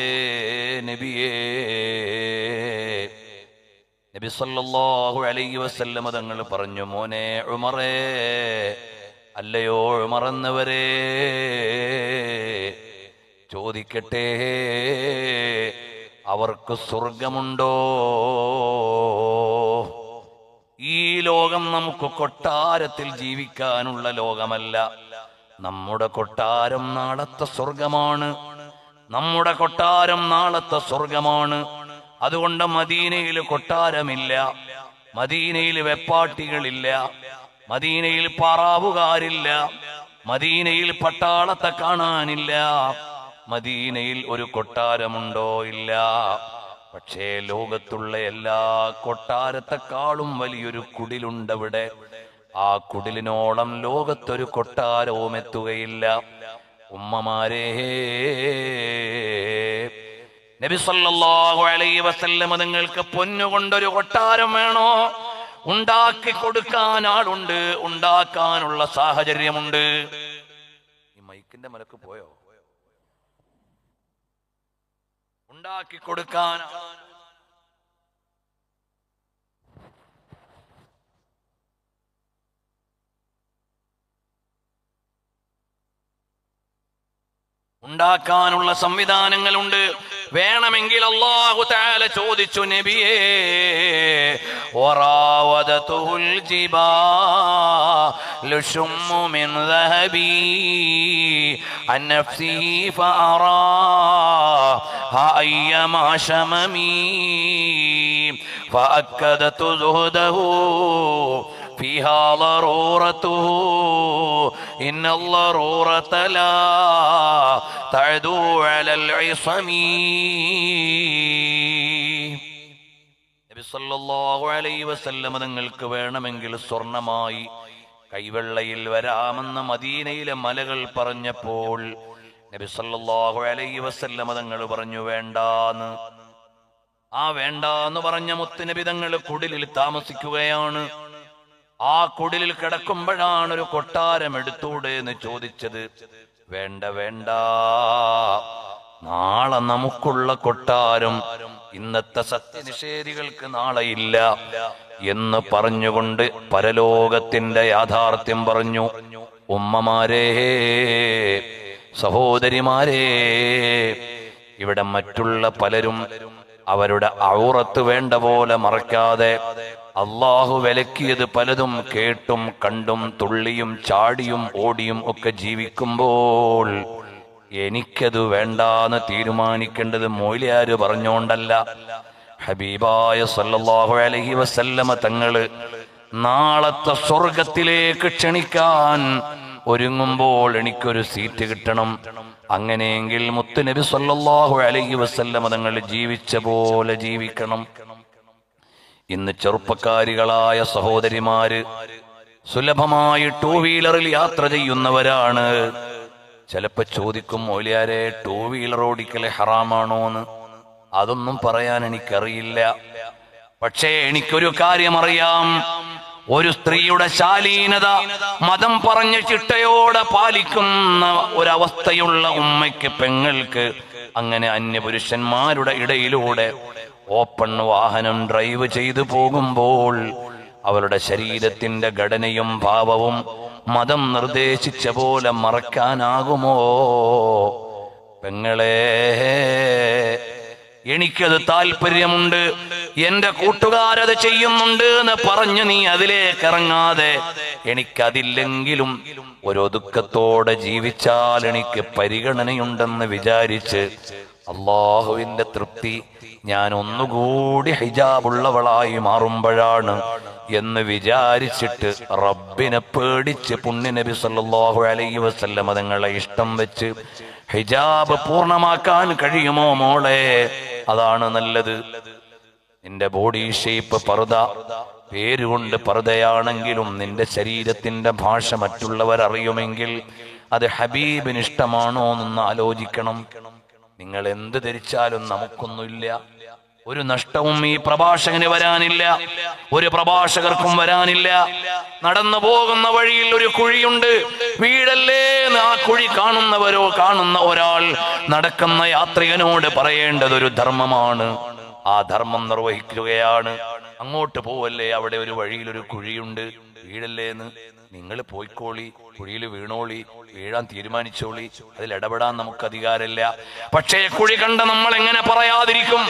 നബിയേ? നബി സല്ലല്ലാഹു അലൈഹി വസല്ലം തങ്ങൾ പറഞ്ഞു, മോനെ ഉമറേ, അല്ലയോ ഉമറന്നവരെ, ചോദിക്കട്ടെ, അവർക്ക് സ്വർഗമുണ്ടോ? ഈ ലോകം നമുക്ക് കൊട്ടാരത്തിൽ ജീവിക്കാനുള്ള ലോകമല്ല. നമ്മുടെ കൊട്ടാരം നാളത്തെ സ്വർഗമാണ്. നമ്മുടെ കൊട്ടാരം നാളത്തെ സ്വർഗമാണ്. അതുകൊണ്ട് മദീനയിൽ കൊട്ടാരമില്ല, മദീനയിൽ വെപ്പാട്ടികളില്ല, മദീനയിൽ പാറാവുകാരില്ല, മദീനയിൽ പട്ടാളത്തെ കാണാനില്ല. മദീനയിൽ ഒരു കൊട്ടാരമുണ്ടോ? ഇല്ല. പക്ഷേ ലോകത്തുള്ള എല്ലാ കൊട്ടാരത്തെക്കാളും വലിയൊരു കുടിലുണ്ടവിടെ. ആ കുടിലിനോളം ലോകത്തൊരു കൊട്ടാരവും എത്തുകയില്ല. ഉമ്മമാരേ, നബി സല്ലല്ലാഹു അലൈഹി വസല്ലം നിങ്ങൾക്ക് പൊന്നുകൊണ്ടൊരു കൊട്ടാരം വേണോ? ഉണ്ടാക്കി കൊടുക്കാൻ ആളുണ്ട്, ഉണ്ടാക്കാനുള്ള സാഹചര്യമുണ്ട്. ഈ മൈക്കിന്റെ മലക്ക് പോയോ? ഉണ്ടാക്കി കൊടുക്കാൻ ഉണ്ടാക്കാനുള്ള സംവിധാനങ്ങളുണ്ട്. വേണമെങ്കിൽ അല്ലാഹു തആല ചോദിച്ചു, നബിയേ, വറാവദതുൽ ജിബാലു ശുമ്മു മിൻ ദഹബി അൻ നഫ്സിഹി ഫഅറാഹാ അയ്യമാ ശമമി ഫഅക്കദതു സുഹദഹു فيها ضرورته إن الضرورة لا تعدو على العصم. നബി സല്ലല്ലാഹു അലൈഹി വസല്ലം തങ്ങൾക്ക് വേണമെങ്കിൽ സ്വർണമായി കൈവെള്ളയിൽ വരാമെന്ന് മദീനയിലെ മലകൾ പറഞ്ഞപ്പോൾ നബി സല്ലല്ലാഹു അലൈഹി വസല്ലം തങ്ങൾ പറഞ്ഞു വേണ്ടാന്ന്. ആ വേണ്ടാന്ന് പറഞ്ഞ മുത്തുനബി തങ്ങൾ കുടിലിൽ താമസിക്കുകയാണ്. ആ കുടിലിൽ കിടക്കുമ്പോഴാണ് ഒരു കൊട്ടാരം എടുത്തൂടെ എന്ന് ചോദിച്ചത്. വേണ്ട വേണ്ട, നാളെ നമുക്കുള്ള കൊട്ടാരം ഇന്നത്തെ സത്യനിഷേധികൾക്ക് നാളെയില്ല എന്ന് പറഞ്ഞുകൊണ്ട് പരലോകത്തിന്റെ യാഥാർത്ഥ്യം പറഞ്ഞു. ഉമ്മമാരേ, സഹോദരിമാരേ, ഇവിടെ മറ്റുള്ള പലരും അവരുടെ ഔറത്ത് വേണ്ട പോലെ മറക്കാതെ അള്ളാഹു വിലക്കിയത് പലതും കേട്ടും കണ്ടും തുള്ളിയും ചാടിയും ഓടിയും ഒക്കെ ജീവിക്കുമ്പോൾ എനിക്കത് വേണ്ടാന്ന് തീരുമാനിക്കേണ്ടത് മൗലിയാര് പറഞ്ഞോണ്ടല്ല, ഹബീബായ സല്ലല്ലാഹു അലൈഹി വസല്ലമ തങ്ങള് നാളത്തെ സ്വർഗത്തിലേക്ക് ക്ഷണിക്കാൻ ഒരുങ്ങുമ്പോൾ എനിക്കൊരു സീറ്റ് കിട്ടണം. അങ്ങനെയെങ്കിൽ മുത്തുനബി സല്ലല്ലാഹു അലൈഹി വസല്ലമ തങ്ങൾ ജീവിച്ച പോലെ ജീവിക്കണം. ഇന്ന് ചെറുപ്പക്കാരികളായ സഹോദരിമാര് സുലഭമായി ടൂ വീലറിൽ യാത്ര ചെയ്യുന്നവരാണ്. ചിലപ്പോ ചോദിക്കും, മൗലിയാരെ ടൂ വീലർ ഓടിക്കല് ഹറാമാണോന്ന്? അതൊന്നും പറയാൻ എനിക്കറിയില്ല. പക്ഷേ എനിക്കൊരു കാര്യം അറിയാം, ഒരു സ്ത്രീയുടെ ശാലീനത മതം പറഞ്ഞ ചിട്ടയോടെ പാലിക്കുന്ന ഒരവസ്ഥയുള്ള ഉമ്മയ്ക്ക്, പെങ്ങൾക്ക് അങ്ങനെ അന്യപുരുഷന്മാരുടെ ഇടയിലൂടെ ഓപ്പൺ വാഹനം ഡ്രൈവ് ചെയ്തു പോകുമ്പോൾ അവരുടെ ശരീരത്തിന്റെ ഘടനയും ഭാവവും മതം നിർദ്ദേശിച്ച പോലെ മറക്കാനാകുമോ? പെങ്ങളെ, എനിക്കത് താല്പര്യമുണ്ട്, എന്റെ കൂട്ടുകാരത് ചെയ്യുന്നുണ്ട് എന്ന് പറഞ്ഞ് നീ അതിലേക്ക് ഇറങ്ങാതെ, എനിക്കതില്ലെങ്കിലും ഒരൊതുക്കത്തോടെ ജീവിച്ചാൽ എനിക്ക് പരിഗണനയുണ്ടെന്ന് വിചാരിച്ച് അള്ളാഹുവിന്റെ തൃപ്തി ഞാൻ ഒന്നുകൂടി ഹിജാബുള്ളവളായി മാറുമ്പോഴാണ് എന്ന് വിചാരിച്ചിട്ട് റബ്ബിനെ പേടിച്ച് പുണ്യനബി സല്ലല്ലാഹു അലൈഹി വസല്ലം തങ്ങളെ ഇഷ്ടം വെച്ച് ഹിജാബ് പൂർണ്ണമാക്കാൻ കഴിയുമോ മോളെ? അതാണ് നല്ലത്. നിന്റെ ബോഡി ഷേപ്പ് പർദ, പേരുകൊണ്ട് പർദയാണെങ്കിലും നിന്റെ ശരീരത്തിന്റെ ഭാഷ മറ്റുള്ളവർ അറിയുമെങ്കിൽ അത് ഹബീബിന് ഇഷ്ടമാണോ എന്നൊന്ന് ആലോചിക്കണം. നിങ്ങൾ എന്ത് ധരിച്ചാലും നമുക്കൊന്നുമില്ല, ഒരു നഷ്ടവും ഈ പ്രഭാഷകന് വരാനില്ല, ഒരു പ്രഭാഷകർക്കും വരാനില്ല. നടന്നു പോകുന്ന വഴിയിൽ ഒരു കുഴിയുണ്ട്, വീഴല്ലേ എന്ന് ആ കുഴി കാണുന്ന ഒരാൾ നടക്കുന്ന യാത്രികനോട് പറയേണ്ടതൊരു ധർമ്മമാണ്. ആ ധർമ്മം നിർവഹിക്കുകയാണ്. അങ്ങോട്ട് പോവല്ലേ, അവിടെ ഒരു വഴിയിൽ ഒരു കുഴിയുണ്ട്, വീഴല്ലേ എന്ന്. നിങ്ങൾ പോയിക്കോളി, കുഴിയിൽ വീണോളി, വീഴാൻ തീരുമാനിച്ചോളി, അതിൽ ഇടപെടാൻ നമുക്ക് അധികാരമില്ല. പക്ഷേ കുഴി കണ്ട നമ്മൾ എങ്ങനെ പറയാതിരിക്കും?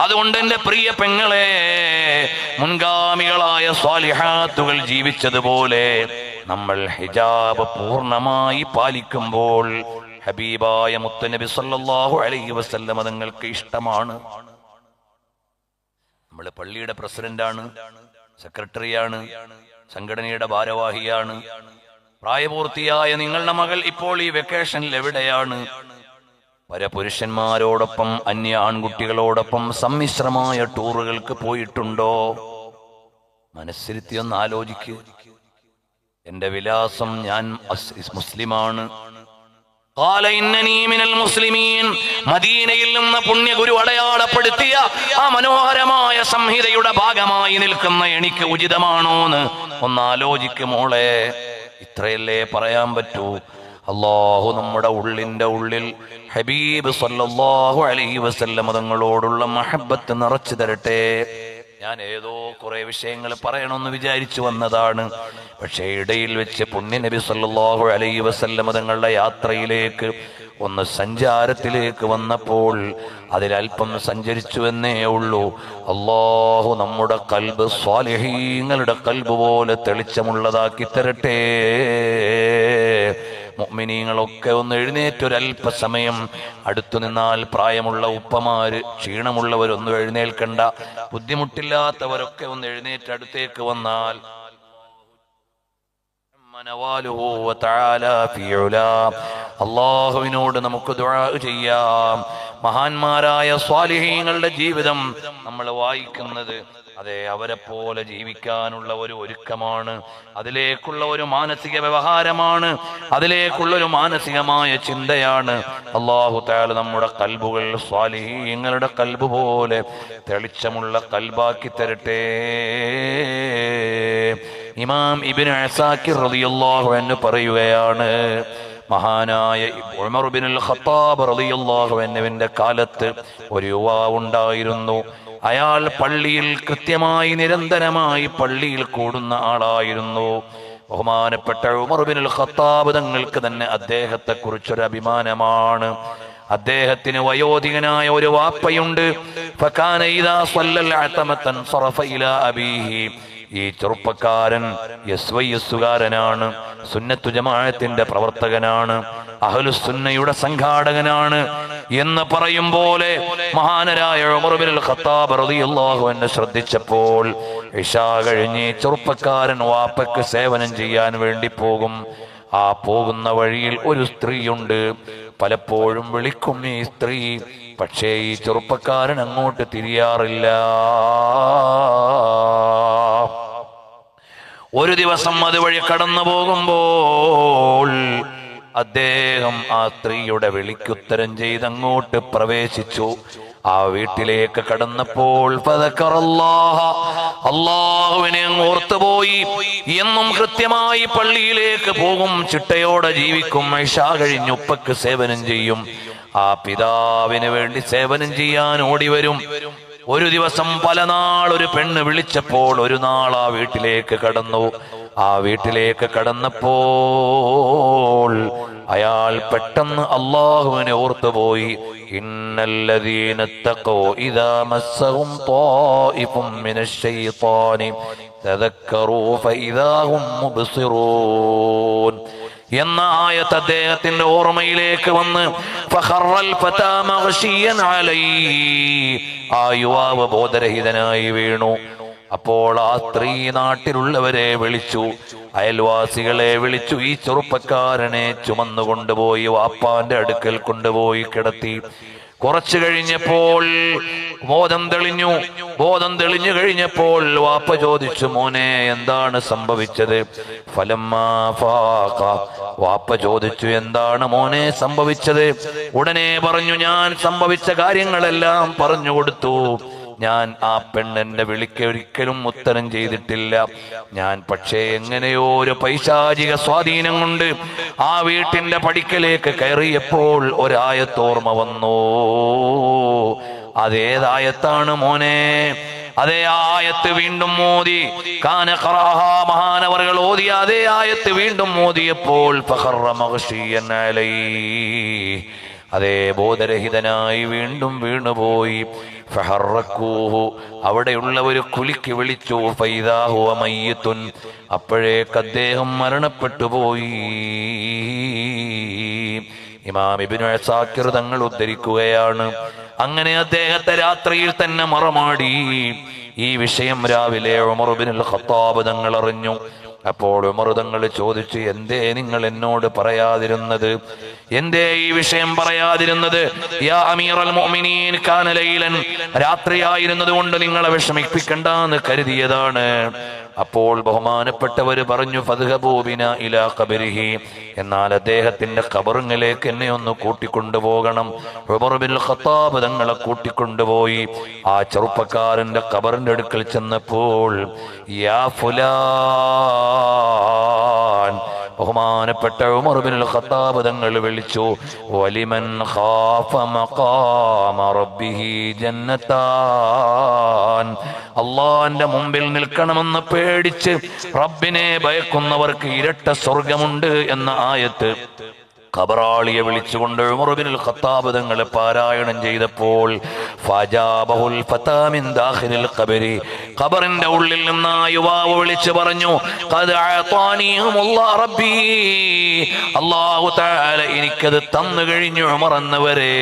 അതുകൊണ്ട് എന്റെ പ്രിയ പെങ്ങളെ, മുൻഗാമികളായ സ്വാലിഹാത്തുകൾ ജീവിച്ചതുപോലെ നമ്മൾ ഹിജാബ് പൂർണ്ണമായി പാലിക്കുമ്പോൾ ഹബീബായ മുത്തുനബി സല്ലല്ലാഹു അലൈഹി വസല്ലം തങ്ങൾക്ക് ഇഷ്ടമാണ്. നമ്മൾ പള്ളിയുടെ പ്രസിഡന്റാണ്, സെക്രട്ടറിയാണ്, സംഘടനയുടെ ഭാരവാഹിയാണ്. പ്രായപൂർത്തിയായ നിങ്ങളുടെ മകൾ ഇപ്പോൾ ഈ വെക്കേഷനിൽ എവിടെയാണ്? പരപുരുഷന്മാരോടൊപ്പം അന്യ ആൺകുട്ടികളോടൊപ്പം സമ്മിശ്രമായ ടൂറുകൾക്ക് പോയിട്ടുണ്ടോ? മനസ്സിരുത്തി ഒന്ന് ആലോചിക്ക്. എന്റെ വിലാസം, ഞാൻ മുസ്ലിമാണ്. മദീനയിൽ നിന്ന് പുണ്യഗുരു അടയാളപ്പെടുത്തിയ ആ മനോഹരമായ സംഹിതയുടെ ഭാഗമായി നിൽക്കുന്ന എനിക്ക് ഉചിതമാണോന്ന് ഒന്ന് ആലോചിക്കും മോളെ. ഇത്രയല്ലേ പറയാൻ പറ്റൂ. അല്ലാഹു നമ്മുടെ ഉള്ളിന്റെ ഉള്ളിൽ ഹബീബ് സല്ലല്ലാഹു അലൈഹി വസല്ലം തങ്ങളോടുള്ള മഹബ്ബത്ത് നിറച്ചു തരട്ടെ. ഞാൻ ഏതോ കുറെ വിഷയങ്ങൾ പറയണമെന്ന് വിചാരിച്ചു വന്നതാണ്. പക്ഷേ ഇടയിൽ വെച്ച് പുണ്യനബി സല്ലല്ലാഹു അലൈഹി വസല്ലം തങ്ങളുടെ യാത്രയിലേക്ക്, ഒന്ന് സഞ്ചാരത്തിലേക്ക് വന്നപ്പോൾ അതിലൽപ്പം സഞ്ചരിച്ചു എന്നേ ഉള്ളൂ. അല്ലാഹു നമ്മുടെ ഖൽബ് സ്വാലിഹീങ്ങളുടെ ഖൽബ് പോലെ തെളിച്ചമുള്ളതാക്കി തരട്ടെ. മുഅ്മിനീങ്ങളൊക്കെ ഒന്ന് എഴുന്നേറ്റൊരൽപ്പസമയം അടുത്തു നിന്നാൽ പ്രായമുള്ള ഉപ്പമാര്, ക്ഷീണമുള്ളവരൊന്നും എഴുന്നേൽക്കണ്ട, ബുദ്ധിമുട്ടില്ലാത്തവരൊക്കെ ഒന്ന് എഴുന്നേറ്റ് അടുത്തേക്ക് വന്നാൽ അല്ലാഹുവിനോട് നമുക്ക് ദുആ ചെയ്യാം. മഹാന്മാരായ സ്വാലിഹീങ്ങളുടെ ജീവിതം നമ്മൾ വായിക്കുന്നത് അതെ അവരെ പോലെ ജീവിക്കാനുള്ള ഒരു ഒരുക്കമാണ്, അതിലേക്കുള്ള ഒരു മാനസിക വ്യവഹാരമാണ്, അതിലേക്കുള്ള ഒരു മാനസികമായ ചിന്തയാണ്. അല്ലാഹു തആല നമ്മുടെ കൽബുകൾ സ്വാലിഹീങ്ങളുടെ കൽബ് പോലെ തെളിച്ചമുള്ള കൽബാക്കി തരട്ടെ. ഇമാം ഇബ്നു അസാക്കിർ റളിയല്ലാഹു അൻഹു പറയുകയാണ്, മഹാനായ ഉമർ ഇബ്നുൽ ഖത്താബ് റളിയല്ലാഹു അൻഹുവിന്റെ കാലത്ത് ഒരു യുവാവുണ്ടായിരുന്നു. അയാൾ പള്ളിയിൽ കൃത്യമായി നിരന്തരമായി പള്ളിയിൽ കൂടുന്ന ആളായിരുന്നു. ബഹുമാനപ്പെട്ട ഉമർ ഇബ്നുൽ ഖത്താബ് തങ്ങൾക്ക് തന്നെ അദ്ദേഹത്തെ കുറിച്ചൊരു അഭിമാനമാണ്. അദ്ദേഹത്തിന് വയോധികനായ ഒരു വാപ്പയുണ്ട്. ഫകാന ഇദാ സ്വല്ലൽ അതമതൻ സറഫ ഇലാ അബീഹി. ഈ ചെറുപ്പക്കാരൻ യസ്വയ്യസ്സുകാരനാണ്, സുന്നത്തു ജമാഅത്തിന്റെ പ്രവർത്തകനാണ്, അഹ്ലുസുന്നയുടെ സംഘാടകനാണ് എന്ന് പറയും പോലെ മഹാനരായ ഉമർ ഇബ്നുൽ ഖത്താബ് റളിയല്ലാഹു അൻഹു ശ്രദ്ധിച്ചപ്പോൾ ഇശാ കഴിഞ്ഞ് ചെറുപ്പക്കാരൻ വാപ്പയ്ക്ക് സേവനം ചെയ്യാൻ വേണ്ടി പോകും. ആ പോകുന്ന വഴിയിൽ ഒരു സ്ത്രീയുണ്ട്. പലപ്പോഴും വിളിക്കും ഈ സ്ത്രീ, പക്ഷേ ഈ ചെറുപ്പക്കാരൻ അങ്ങോട്ട് തിരിയാറില്ല. ഒരു ദിവസം അതുവഴി കടന്നു പോകുമ്പോൾ അദ്ദേഹം ആ സ്ത്രീയുടെ വിളിക്കുത്തരം ചെയ്ത് അങ്ങോട്ട് പ്രവേശിച്ചു. ആ വീട്ടിലേക്ക് കടന്നപ്പോൾ അല്ലാഹുവിനെ ഓർത്തുപോയി. എന്നും കൃത്യമായി പള്ളിയിലേക്ക് പോകും, ചിട്ടയോടെ ജീവിക്കും, ഇശാ കഴിഞ്ഞ് ഉപ്പക്ക് സേവനം ചെയ്യും. ആ പിതാവിന് വേണ്ടി സേവനം ചെയ്യാൻ ഓടി വരും. ഒരു ദിവസം പല നാൾ ഒരു പെണ്ണ് വിളിച്ചപ്പോൾ ഒരു നാൾ ആ വീട്ടിലേക്ക് കടന്നു. ആ വീട്ടിലേക്ക് കടന്നപ്പോൾ അയാൾ പെട്ടെന്ന് അല്ലാഹുവിനെ ഓർത്തുപോയി. ഇന്നല്ലദീന തഖൂ ഇദാ മസ്സഹും ത്വായിഫും മിനശ് ശൈത്വാനി തദക്കറൂ ഫഇദാ ഹും മുബ്സിറൂൻ എന്ന ആയത്ത് അദ്ദേഹത്തിന്റെ ഓർമ്മയിലേക്ക് വന്ന് ഫഖറൽ ഫതാ മഗ്ശിയൻ അലൈഹി. ആ യുവാവ് ബോധരഹിതനായി വീണു. അപ്പോൾ ആ സ്ത്രീ നാട്ടിലുള്ളവരെ വിളിച്ചു, അയൽവാസികളെ വിളിച്ചു. ഈ ചെറുപ്പക്കാരനെ ചുമന്നുകൊണ്ടുപോയി വാപ്പാന്റെ അടുക്കൽ കൊണ്ടുപോയി കിടത്തി. കുറച്ചു കഴിഞ്ഞപ്പോൾ ബോധം തെളിഞ്ഞു കഴിഞ്ഞപ്പോൾ വാപ്പ ചോദിച്ചു, മോനെ എന്താണ് സംഭവിച്ചത്? ഫലമ്മാ ഫാഖ, വാപ്പ ചോദിച്ചു എന്താണ് മോനെ സംഭവിച്ചത്? ഉടനെ പറഞ്ഞു, ഞാൻ സംഭവിച്ച കാര്യങ്ങളെല്ലാം പറഞ്ഞു കൊടുത്തു. ഞാൻ ആ പെണ്ണെന്റെ വിളിക്ക് ഒരിക്കലും ഉത്തരം ചെയ്തിട്ടില്ല. ഞാൻ പക്ഷേ എങ്ങനെയോ ഒരു പൈശാചിക സ്വാധീനം കൊണ്ട് ആ വീട്ടിന്റെ പടിക്കലേക്ക് കയറിയപ്പോൾ ഒരായത്തോർമ്മ വന്നു. അതേതായത്താണ് മോനെ? അതേ ആയത്ത് വീണ്ടും മോദി കാന ഖറാഹ, മഹാനവറുകൾ ഓതിയ അതേ ആയത്ത് വീണ്ടും മോദിയപ്പോൾ ഫഖറ മഗ്ശിയൻ അലൈഹി, അതേ ബോധരഹിതനായി വീണ്ടും വീണുപോയി. ഫഹറക്കൂഹു, അവിടെയുള്ളവർ കുലുക്കി വിളിച്ചു. ഫൈദാ ഹുവ മയ്യിത്തുൻ, അപ്പോഴേക്ക് അദ്ദേഹം മരണപ്പെട്ടു പോയി. ഇമാം ഇബ്നു അസാക്കിർ തങ്ങൾ ഉദ്ധരിക്കുകയാണ്, അങ്ങനെ അദ്ദേഹത്തെ രാത്രിയിൽ തന്നെ മറമാടി. ഈ വിഷയം രാവിലെ ഉമർ ഇബ്നുൽ ഖത്താബ് തങ്ങൾ അറിഞ്ഞു. അപ്പോൾ ഉമർ തങ്ങൾ ചോദിച്ചു, എന്തേ നിങ്ങൾ എന്നോട് പറയാതിരുന്നത്? എന്തേ ഈ വിഷയം പറയാതിരുന്നത്? യാ അമീറൽ മുഅ്മിനീൻ, കാന ലൈലൻ, രാത്രിയായിരുന്നത് കൊണ്ട് നിങ്ങളെ വിഷമിപ്പിക്കണ്ടെന്ന് കരുതിയതാണ്. അപ്പോൾ ബഹുമാനപ്പെട്ടവര് പറഞ്ഞു, ഫദ്ഹബൂ ബിനാ ഇലാ ഖബരിഹി, എന്നാൽ അദ്ദേഹത്തിന്റെ ഖബറിലേക്ക് എന്നെ ഒന്ന് കൂട്ടിക്കൊണ്ടുപോകണം. ഉമർ ഇബ്നുൽ ഖത്താബ് തങ്ങളെ കൂട്ടിക്കൊണ്ടുപോയി. ആ ചെറുപ്പക്കാരന്റെ ഖബറിന്റെ അടുക്കൽ ചെന്നപ്പോൾ യാ ഫുലാൻ, ബഹുമാനപ്പെട്ട ഉമർ ഇബ്നുൽ ഖത്താബ് തങ്ങൾ വിളിച്ചു. വലിമൻ ഖാഫ മഖാമ റബ്ബിഹി ജന്നതാൻ, അല്ലാഹുവിന്റെ മുമ്പിൽ നിൽക്കണമെന്ന് പേടിച്ച് റബ്ബിനെ ഭയക്കുന്നവർക്ക് ഇരട്ട സ്വർഗമുണ്ട് എന്ന ആയത്ത് ഖബറാളിയെ വിളിച്ചുകൊണ്ട് ഉമർ ഇബ്നുൽ ഖത്താബ് തങ്ങൾ പാരായണം ചെയ്തപ്പോൾ ഫജാബഹുൽ ഫതാ മിൻ ദാഖിലിൽ ഖബരി, ഖബറിന്റെ ഉള്ളിൽ നിന്ന് ആ യുവാവ് വിളിച്ചു പറഞ്ഞു, ഖദ് അഅതാനിഹുമുല്ലാഹു റബ്ബി, അല്ലാഹു തആല എനിക്കത് തന്നു കഴിഞ്ഞു ഉമർ എന്നവരെ,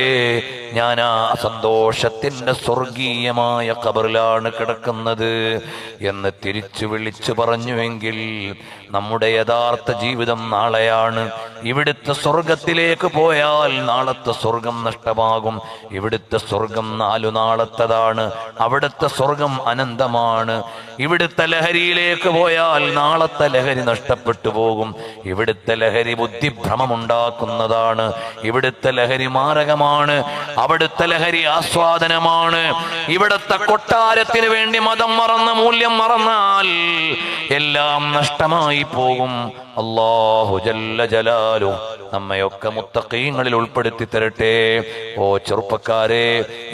ഞാൻ ആ സന്തോഷത്തിന്റെ സ്വർഗീയമായ ഖബറിലാണ് കിടക്കുന്നത് എന്ന് തിരിച്ചു വിളിച്ചു പറഞ്ഞുവെങ്കിൽ നമ്മുടെ യഥാർത്ഥ ജീവിതം നാളെയാണ്. ഇവിടുത്തെ സ്വർഗത്തിലേക്ക് പോയാൽ നാളത്തെ സ്വർഗം നഷ്ടമാകും. ഇവിടുത്തെ സ്വർഗം 4 നാളത്തതാണ്. അവിടുത്തെ സ്വർഗം അനന്തമാണ്. ഇവിടുത്തെ ലഹരിയിലേക്ക് പോയാൽ നാളത്തെ ലഹരി നഷ്ടപ്പെട്ടു പോകും. ഇവിടുത്തെ ലഹരി ബുദ്ധിഭ്രമമുണ്ടാക്കുന്നതാണ്. ഇവിടുത്തെ ലഹരി മാരകമാണ്. അവിടുത്തെ ലഹരി ആസ്വാദനമാണ്. ഇവിടുത്തെ കൊട്ടാരത്തിന് വേണ്ടി മതം മറന്ന് മൂല്യം മറന്നാൽ എല്ലാം നഷ്ടമായി പോകും. അല്ലാഹു ജല്ല ജലാലു നമ്മയൊക്കെ മുത്തഖീങ്ങളിൽ ഉൾപ്പെടുത്തി തരട്ടെ. ഓ ചെറുപ്പക്കാരെ,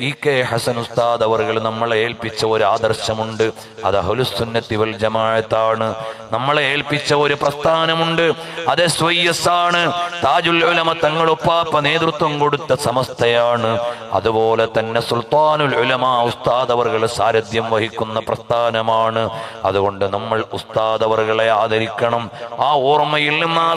ഇ.കെ. ഹസൻ ഉസ്താദ് അവറുകൾ നമ്മളെ ഏൽപ്പിച്ച ഒരു ആദർശമുണ്ട്. അത് അഹ്ലുസ് സുന്നത്തി വൽ ജമാഅത്താണ്. നമ്മളെ ഏൽപ്പിച്ച ഒരു പ്രസ്ഥാനമുണ്ട്. അത് SYS ആണ്. താജുൽ ഉലമ തങ്ങൾ ഉപ്പാപ്പ നേതൃത്വം കൊടുത്ത സമസ്തയാണ്. അതുപോലെ തന്നെ സുൽത്താനുൽ ഉലമ ഉസ്താദ് അവറുകൾ സാരഥ്യം വഹിക്കുന്ന പ്രസ്ഥാനമാണ്. അതുകൊണ്ട് നമ്മൾ ഉസ്താദ് അവറുകളെ ആദരിക്കണം. ആ ഓർമ്മയിൽ നിന്ന്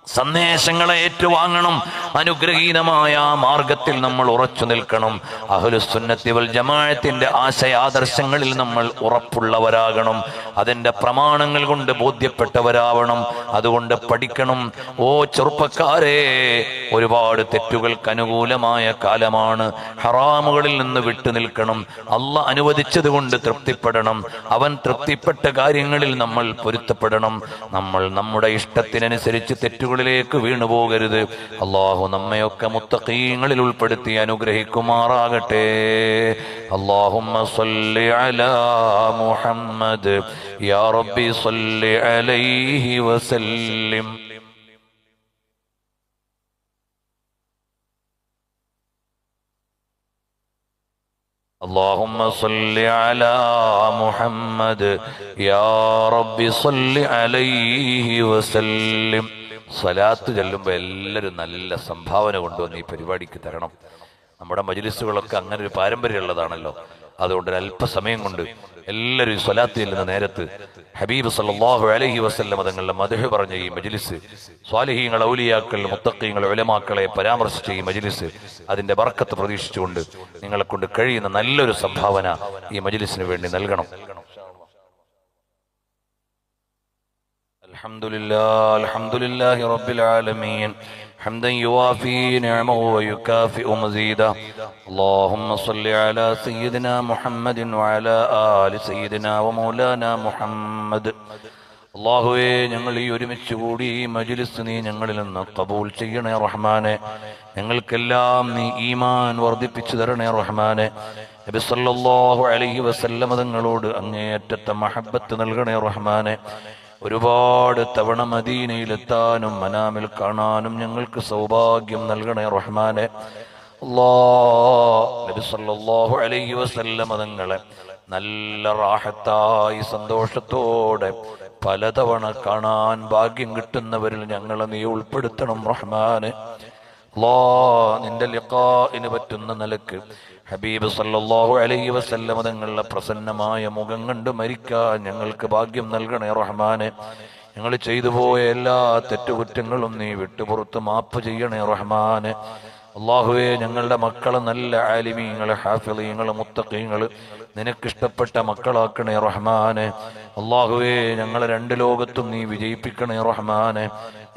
സന്ദേശങ്ങളെ ഏറ്റുവാങ്ങണം. അനുഗ്രഹീതമായ മാർഗത്തിൽ നമ്മൾ ഉറച്ചു നിൽക്കണം. അഹ്ലുസ് സുന്നത്തി വൽ ജമാഅത്തിന്റെ ആശയാദർശങ്ങളിൽ നമ്മൾ ഉറപ്പുള്ളവരാകണം. അതിന്റെ പ്രമാണങ്ങൾ കൊണ്ട് ബോധ്യപ്പെട്ടവരാവണം. അതുകൊണ്ട് പഠിക്കണം. ഓ ചെറുപ്പക്കാരെ, ഒരുപാട് തെറ്റുകൾക്ക് അനുകൂലമായ കാലമാണ്. ഹറാമുകളിൽ നിന്ന് വിട്ടു നിൽക്കണം. അല്ലാഹ് അനുവദിച്ചത് കൊണ്ട് തൃപ്തിപ്പെടണം. അവൻ തൃപ്തിപ്പെട്ട കാര്യങ്ങളിൽ നമ്മൾ പൊരുത്തപ്പെടണം. നമ്മൾ നമ്മുടെ ഇഷ്ടത്തിനനുസരിച്ച് തെറ്റുകൾ ിലേക്ക് വീണുപോകരുത്. അല്ലാഹു നമ്മയൊക്കെ മുത്തഖീങ്ങളിൽ ഉൾപ്പെടുത്തി അനുഗ്രഹിക്കുമാറാകട്ടെ. അല്ലാഹുമ്മ സ്വല്ലി അലാ മുഹമ്മദ് യാ റബ്ബി സ്വല്ലി അലൈഹി വസല്ലിം. اللهم صل على محمد يا رب صل عليه وسلم. സ്വലാത്ത് ചൊല്ലുമ്പോൾ എല്ലാവരും നല്ല സംഭാവന കൊണ്ടുവന്ന് ഈ പരിപാടിക്ക് തരണം. നമ്മുടെ മജ്ലിസുകളൊക്കെ അങ്ങനെ ഒരു പാരമ്പര്യമുള്ളതാണല്ലോ. അതുകൊണ്ട് അല്പസമയം കൊണ്ട് എല്ലാവരും സ്വലാത്ത് ചെല്ലുന്ന നേരത്ത് ഹബീബ് സല്ലല്ലാഹു അലൈഹി വസല്ലം തങ്ങളുടെ മദ്ഹ് പറഞ്ഞ ഈ മജ്ലിസ്, സ്വാലിഹീങ്ങൾ, ഔലിയാക്കൾ, മുത്തഖീങ്ങൾ, ഉലമാക്കളെ പരാമർശിച്ച ഈ മജ്ലിസ്, അതിന്റെ ബർക്കത്ത് പ്രതീക്ഷിച്ചുകൊണ്ട് നിങ്ങളെ കൊണ്ട് കഴിയുന്ന നല്ലൊരു സംഭാവന ഈ മജ്ലിസിന് വേണ്ടി നൽകണം. അൽഹംദുലില്ലാഹി റബ്ബിൽ ആലമീൻ حمدا يوافي نعمه ويكافئ مزيدا. اللهم صل على سيدنا محمد وعلى آل سيدنا ومولانا محمد. അല്ലാഹുവേ, ഞങ്ങൾ ഈ ഒരുമിച്ച് കൂടി ഈ മജ്ലിസ് നീ ഞങ്ങളിൽ നിന്ന് ഖബൂൽ ചെയ്യണേ റഹ്മാനെ. ഞങ്ങൾക്കെല്ലാം നീ ഈമാൻ വർദ്ധിപ്പിച്ചു തരണേ റഹ്മാനെ. നബി സല്ലല്ലാഹു അലൈഹി വസല്ലം തങ്ങളോട് അങ്ങേയറ്റത്തെ മഹബ്ബത്ത് നൽകണേ റഹ്മാനെ. ഒരുപാട് തവണ മദീനയിലെത്താനും മനാമിൽ കാണാനും ഞങ്ങൾക്ക് സൗഭാഗ്യം നൽകണേ റഹ്മാനെ. നബി സല്ലല്ലാഹു അലൈഹി വസല്ലം തങ്ങളെ നല്ല റാഹത്തായി സന്തോഷത്തോടെ പലതവണ കാണാൻ ഭാഗ്യം കിട്ടുന്നവരിൽ ഞങ്ങളെ നീ ഉൾപ്പെടുത്തണം റഹ്മാനെ. നിന്റെ ലിഖാഇന് പറ്റുന്ന നിലക്ക് ഹബീബ് സല്ലല്ലാഹു അലൈഹി വസല്ലം തങ്ങളുടെ പ്രസന്നമായ മുഖം കണ്ട് മരിക്കാൻ ഞങ്ങൾക്ക് ഭാഗ്യം നൽകണേ റഹ്മാനെ. ഞങ്ങൾ ചെയ്തു പോയ എല്ലാ തെറ്റുകുറ്റങ്ങളും നീ വിട്ടുപുറത്ത് മാപ്പ് ചെയ്യണേ റഹ്മാനെ. അല്ലാഹുവേ, ഞങ്ങളുടെ മക്കളെ നല്ല ആലിമീങ്ങൾ, ഹാഫിളീങ്ങൾ, മുത്തഖീങ്ങൾ, നിനക്കിഷ്ടപ്പെട്ട മക്കളാക്കണേ റഹ്മാനെ. അല്ലാഹുവേ, ഞങ്ങളെ 2 ലോകത്തും നീ വിജയിപ്പിക്കണേ റഹ്മാനെ.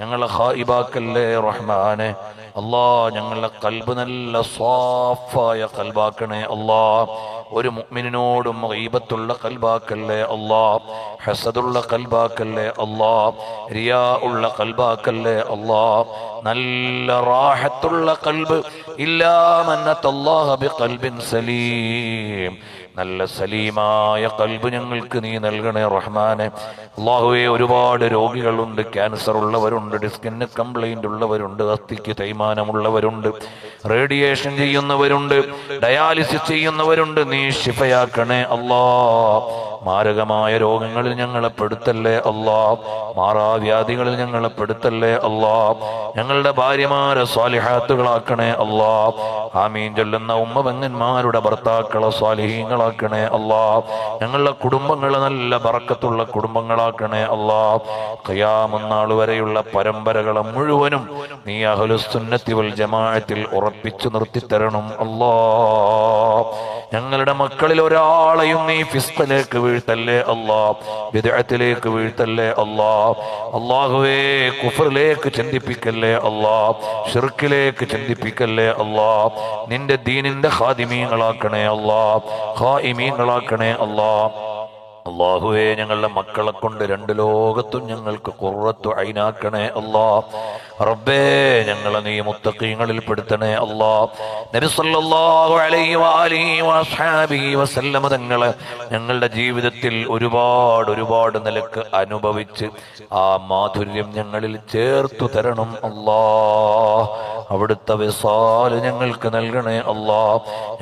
ഞങ്ങളെ ഖായിബാക്കല്ലേ റഹ്മാനെ. ഞങ്ങളുടെ ഖൽബ് നല്ല സ്വാഫായ ഖൽബാക്കണേ അല്ലാ. ഒരു മുഅ്മിനിനോടും ഗീബത്തുള്ള ഖൽബാക്കല്ലേ അല്ലാ. ഹസദുള്ള ഖൽബാക്കല്ലേ അല്ലാ. റിയാ ഉള്ള ഖൽബാക്കല്ലേ അല്ലാ. നല്ല റാഹത്തുള്ള ഖൽബ്, ഇല്ലാ മൻ അത്തല്ലാഹ ബിഖൽബിൻ സലീം. നല്ല സലീമായ ഖൽബ് ഞങ്ങൾക്ക് നീ നൽകണേ റഹ്മാനെ. അല്ലാഹുവേ, ഒരുപാട് രോഗികളുണ്ട്. ക്യാൻസർ ഉള്ളവരുണ്ട്, ഡിസ്കിന് കംപ്ലൈന്റ് ഉള്ളവരുണ്ട്, അസ്ഥിക്ക് തേയ്മാനമുള്ളവരുണ്ട്, റേഡിയേഷൻ ചെയ്യുന്നവരുണ്ട്, ഡയാലിസിസ് ചെയ്യുന്നവരുണ്ട്. നീ ശിഫയാക്കണേ അല്ലാ. മാരകമായ രോഗങ്ങളിൽ ഞങ്ങളെ പെടുത്തല്ലേ അല്ലാ, മാറാവ്യാധികളിൽ ഞങ്ങളെ പെടുത്തല്ലേ അല്ലാ, ഞങ്ങളുടെ ഭാര്യമാരെ സ്വാലിഹാത്തുകളാക്കണേ അല്ലാ, ആമീൻ ചൊല്ലുന്ന ഉമ്മപെങ്ങന്മാരുടെ ഭർത്താക്കളെ സ്വാലിഹീങ്ങളാക്കണേ അല്ലാ, ഞങ്ങളുടെ കുടുംബങ്ങളെ നല്ല ബറക്കത്തുള്ള കുടുംബങ്ങളാക്കണേ അല്ലാ, ഖിയാമത്ത് നാൾ വരെയുള്ള പരമ്പരകളെ മുഴുവനും നീ അഹ്ലുസുന്നത്തി വൽ ജമാഅത്തിൽ ഉറപ്പിച്ചു നിർത്തി തരണം അല്ലാ. ഞങ്ങളുടെ മക്കളിൽ ഒരാളെയും നീ ഫിസ്ഖിലേക്ക് വീഴ്ത്തല്ലേ അല്ലാ, ബിദ്അത്തിലേക്ക് വീഴ്ത്തല്ലേ അല്ലാ, അല്ലാഹുവേ കുഫറിലേക്ക് ചിന്തിപ്പിക്കല്ലേ അല്ലാ, ശിർക്കിലേക്ക് ചിന്തിപ്പിക്കല്ലേ അല്ലാ, നിന്റെ ദീനിന്റെ ഖാദിമീങ്ങളാക്കണേ അല്ലാ, ഖായിമീങ്ങളാക്കണേ അല്ലാ. അല്ലാഹുവേ ഞങ്ങളുടെ മക്കളെ കൊണ്ട് രണ്ട് ലോകത്തും ഞങ്ങൾക്ക് ഖുർറത്തു ഐനാക്കണേ അല്ലാ. റബ്ബേ ഞങ്ങളെ നീ മുത്തഖീങ്ങളിൽ പെടുത്തണേ അല്ലാ. നബി സല്ലല്ലാഹു അലൈഹി വആലിഹി വഅസ്ഹാബിഹി വസല്ലമ തങ്ങളെ ഞങ്ങളുടെ ജീവിതത്തിൽ ഒരുപാട് നിലക്ക് അനുഭവിച്ച് ആ മാധുര്യം ഞങ്ങളിൽ ചേർത്തു തരണം അല്ലാ. അവിടുത്തെ വിസാൽ ഞങ്ങൾക്ക് നൽകണേ അല്ലാ.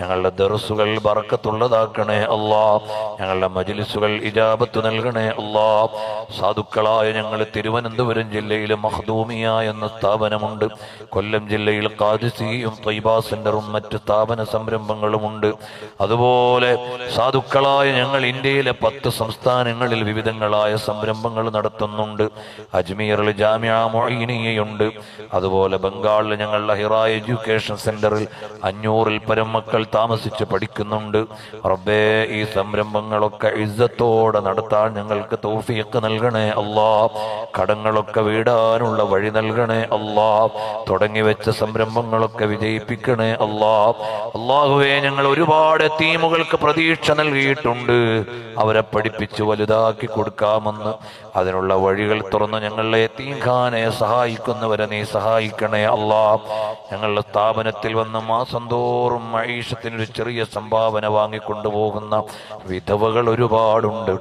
ഞങ്ങളുടെ ദർസുകൾ ബറക്കത്തുള്ളതാക്കണേ അല്ലാ. ഞങ്ങളുടെ മജ്ലിസുകൾ ഇജാബത്ത് നൽകണേ അല്ലാ. സാധുക്കളായ ഞങ്ങൾ തിരുവനന്തപുരം ജില്ലയിൽ മഖ്ദൂമിയ എന്ന സ്ഥാപനമുണ്ട്, കൊല്ലം ജില്ലയിൽ ഖാദിസിയും ത്വയ്ബ സെന്ററും മറ്റ് സ്ഥാപന സംരംഭങ്ങളുമുണ്ട്. അതുപോലെ സാധുക്കളായ ഞങ്ങൾ ഇന്ത്യയിലെ 10 സംസ്ഥാനങ്ങളിൽ വിവിധങ്ങളായ സംരംഭങ്ങൾ നടത്തുന്നുണ്ട്. അജ്മീറിൽ ജാമിഅ മുഈനിയയുണ്ട്. അതുപോലെ ബംഗാളിൽ ഞങ്ങൾ ലഹിറ എഡ്യൂക്കേഷൻ സെന്ററിൽ 500-ൽ പരം മക്കൾ താമസിച്ച് പഠിക്കുന്നുണ്ട്. റബ്ബേ ഈ സംരംഭങ്ങളൊക്കെ ഇസ്സത്തോടെ നടത്താൻ ഞങ്ങൾക്ക് തൗഫീഖ് നൽകണേ അല്ലാ. കടങ്ങളൊക്കെ വീടാനുള്ള വഴി നൽകണേ അല്ലാ. തുടങ്ങി വെച്ച സംരംഭങ്ങളൊക്കെ വിജയിപ്പിക്കണേ അല്ലാ. അല്ലാഹുവേ ഞങ്ങൾ ഒരുപാട് യതീമുകൾക്ക് പ്രതീക്ഷ നൽകിയിട്ടുണ്ട്, അവരെ പഠിപ്പിച്ച് വലുതാക്കി കൊടുക്കാമെന്ന്. അതിനുള്ള വഴികൾ തുറന്ന് ഞങ്ങളെ യതീംഖാനെ സഹായിക്കുന്നവരെ നീ സഹായിക്കണേ അല്ലാ. ഞങ്ങളുടെ സ്ഥാപനത്തിൽ വന്ന് മാസം തോറും മഈഷത്തിനൊരു ചെറിയ സംഭാവന വാങ്ങിക്കൊണ്ടുപോകുന്ന വിധവകൾ ഒരുപാടുണ്ട്.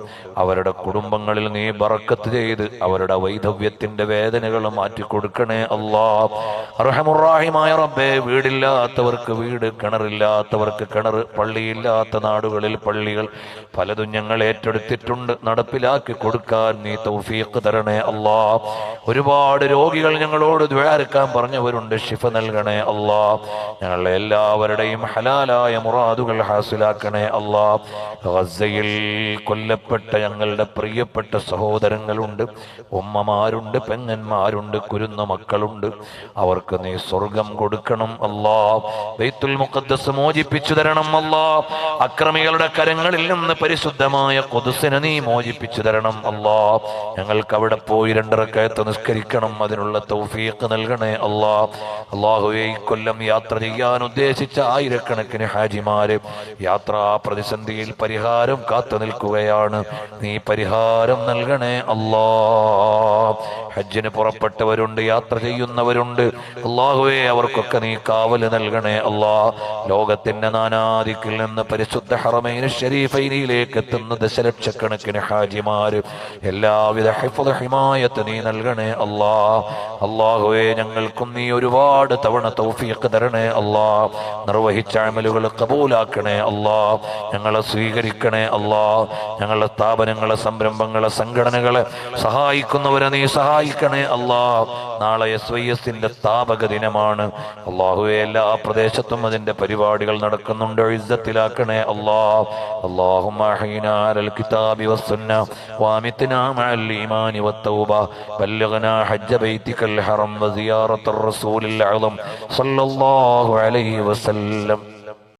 അവരുടെ കുടുംബങ്ങളിൽ നീ ബറക്കത്ത് ചെയ്ത് അവരുടെ വൈധവ്യത്തിന്റെ വേദനകൾ മാറ്റിക്കൊടുക്കണേ അല്ലാ. അർഹമുർറാഹിമായ റബ്ബേ വീടില്ലാത്തവർക്ക് വീട്, കിണറില്ലാത്തവർക്ക് കിണർ, പള്ളിയില്ലാത്ത നാടുകളിൽ പള്ളികൾ പലതും ഞങ്ങൾ ഏറ്റെടുത്തിട്ടുണ്ട്. നടപ്പിലാക്കി കൊടുക്കാൻ നീ തൗഫീഖ് തരണേ അല്ലാ. ഒരുപാട് രോഗികൾ ഞങ്ങളോട് ദുആർക്കാൻ പറഞ്ഞവരുണ്ട്, ശിഫ നൽകണേ അല്ലാ. ഞങ്ങളുടെ എല്ലാവരുടെയും ഹലാലായ മുറാദുകൾ ഹാസിലാക്കണേ അല്ലാ. ഗസയിൽ കൊല്ലപ്പെട്ട ഞങ്ങളുടെ പ്രിയപ്പെട്ട സഹോദരങ്ങളുണ്ട്, ഉമ്മമാരുണ്ട്, പെങ്ങന്മാരുണ്ട്, കുരുന്ന മക്കളുണ്ട്. അവർക്ക് നീ സ്വർഗം കൊടുക്കണം അല്ലാ. ബൈത്തുൽ മുഖദ്ദസ് മോചിപ്പിച്ചു തരണം അല്ലാ. അക്രമികളുടെ കരങ്ങളിൽ നിന്ന് പരിശുദ്ധമായ ഖുദ്സിനെ നീ മോചിപ്പിച്ചു തരണം അല്ലാ. ഞങ്ങൾക്ക് അവിടെ പോയി 2 റക്അത്ത് നിസ്കരിക്കണം, അതിനുള്ള തൗഫീഖ് നൽകണേ അല്ലാ. അല്ലാഹുവേ ഈ കൊല്ലം യാത്ര ചെയ്യാൻ ഉദ്ദേശിച്ച ആയിരക്കണക്കിന് ഹാജിമാര് യാത്രാ പ്രതിസന്ധിയിൽ പരിഹാരം കാത്തു നിൽക്കുകയാണ്. നീ പരിഹാരം നൽകണേ അല്ലാ. ഹജ്ജിന് പുറപ്പെട്ടവരുണ്ട്, യാത്ര ചെയ്യുന്നവരുണ്ട്. അല്ലാഹുവേ അവർക്കൊക്കെ നീ കാവല് നൽകണേ അല്ലാ. ലോകത്തിന്റെ നാനാദിക്കിൽ നിന്ന് പരിശുദ്ധ ഹറമൈൻ ശരീഫൈനിലേക്ക് എത്തുന്ന ദശലക്ഷക്കണക്കിന് ഹാജിമാര് എല്ലാവിധ ഹിഫ്ള് ഹിമായത്ത് നീ നൽകണേ അല്ലാ. അല്ലാഹുവേ ഞങ്ങൾക്കും നീ ഒരുപാട് തവണ തൗഫീഖ് തരണേ അല്ലാ. നിർവഹിച്ച അമലുകൾ കബൂലാക്കണേ അല്ലാ. ഞങ്ങളെ സ്വീകരിക്കണേ അല്ലാ. ഞങ്ങളുടെ സ്ഥാപനങ്ങളെ, സംരംഭങ്ങളെ, സംഘടനകളെ സഹായിക്കുന്നവരെ നീ സഹായിക്കണേ അല്ലാ. നാളെ SYS-ന്റെ സ്ഥാപക ദിനമാണ്. അല്ലാഹുവേ എല്ലാ പ്രദേശത്തും അതിന്റെ പരിപാടികൾ നടക്കുന്നുണ്ട്. ഇസ്സത്തിലാക്കണേ അല്ലാ. اللهم احينا على الكتاب والسنة وامتنا مع الإيمان والتوبة. بلغنا حج بيتك الحرم وزيارة الرسول الأعظم صلى الله عليه وسلم.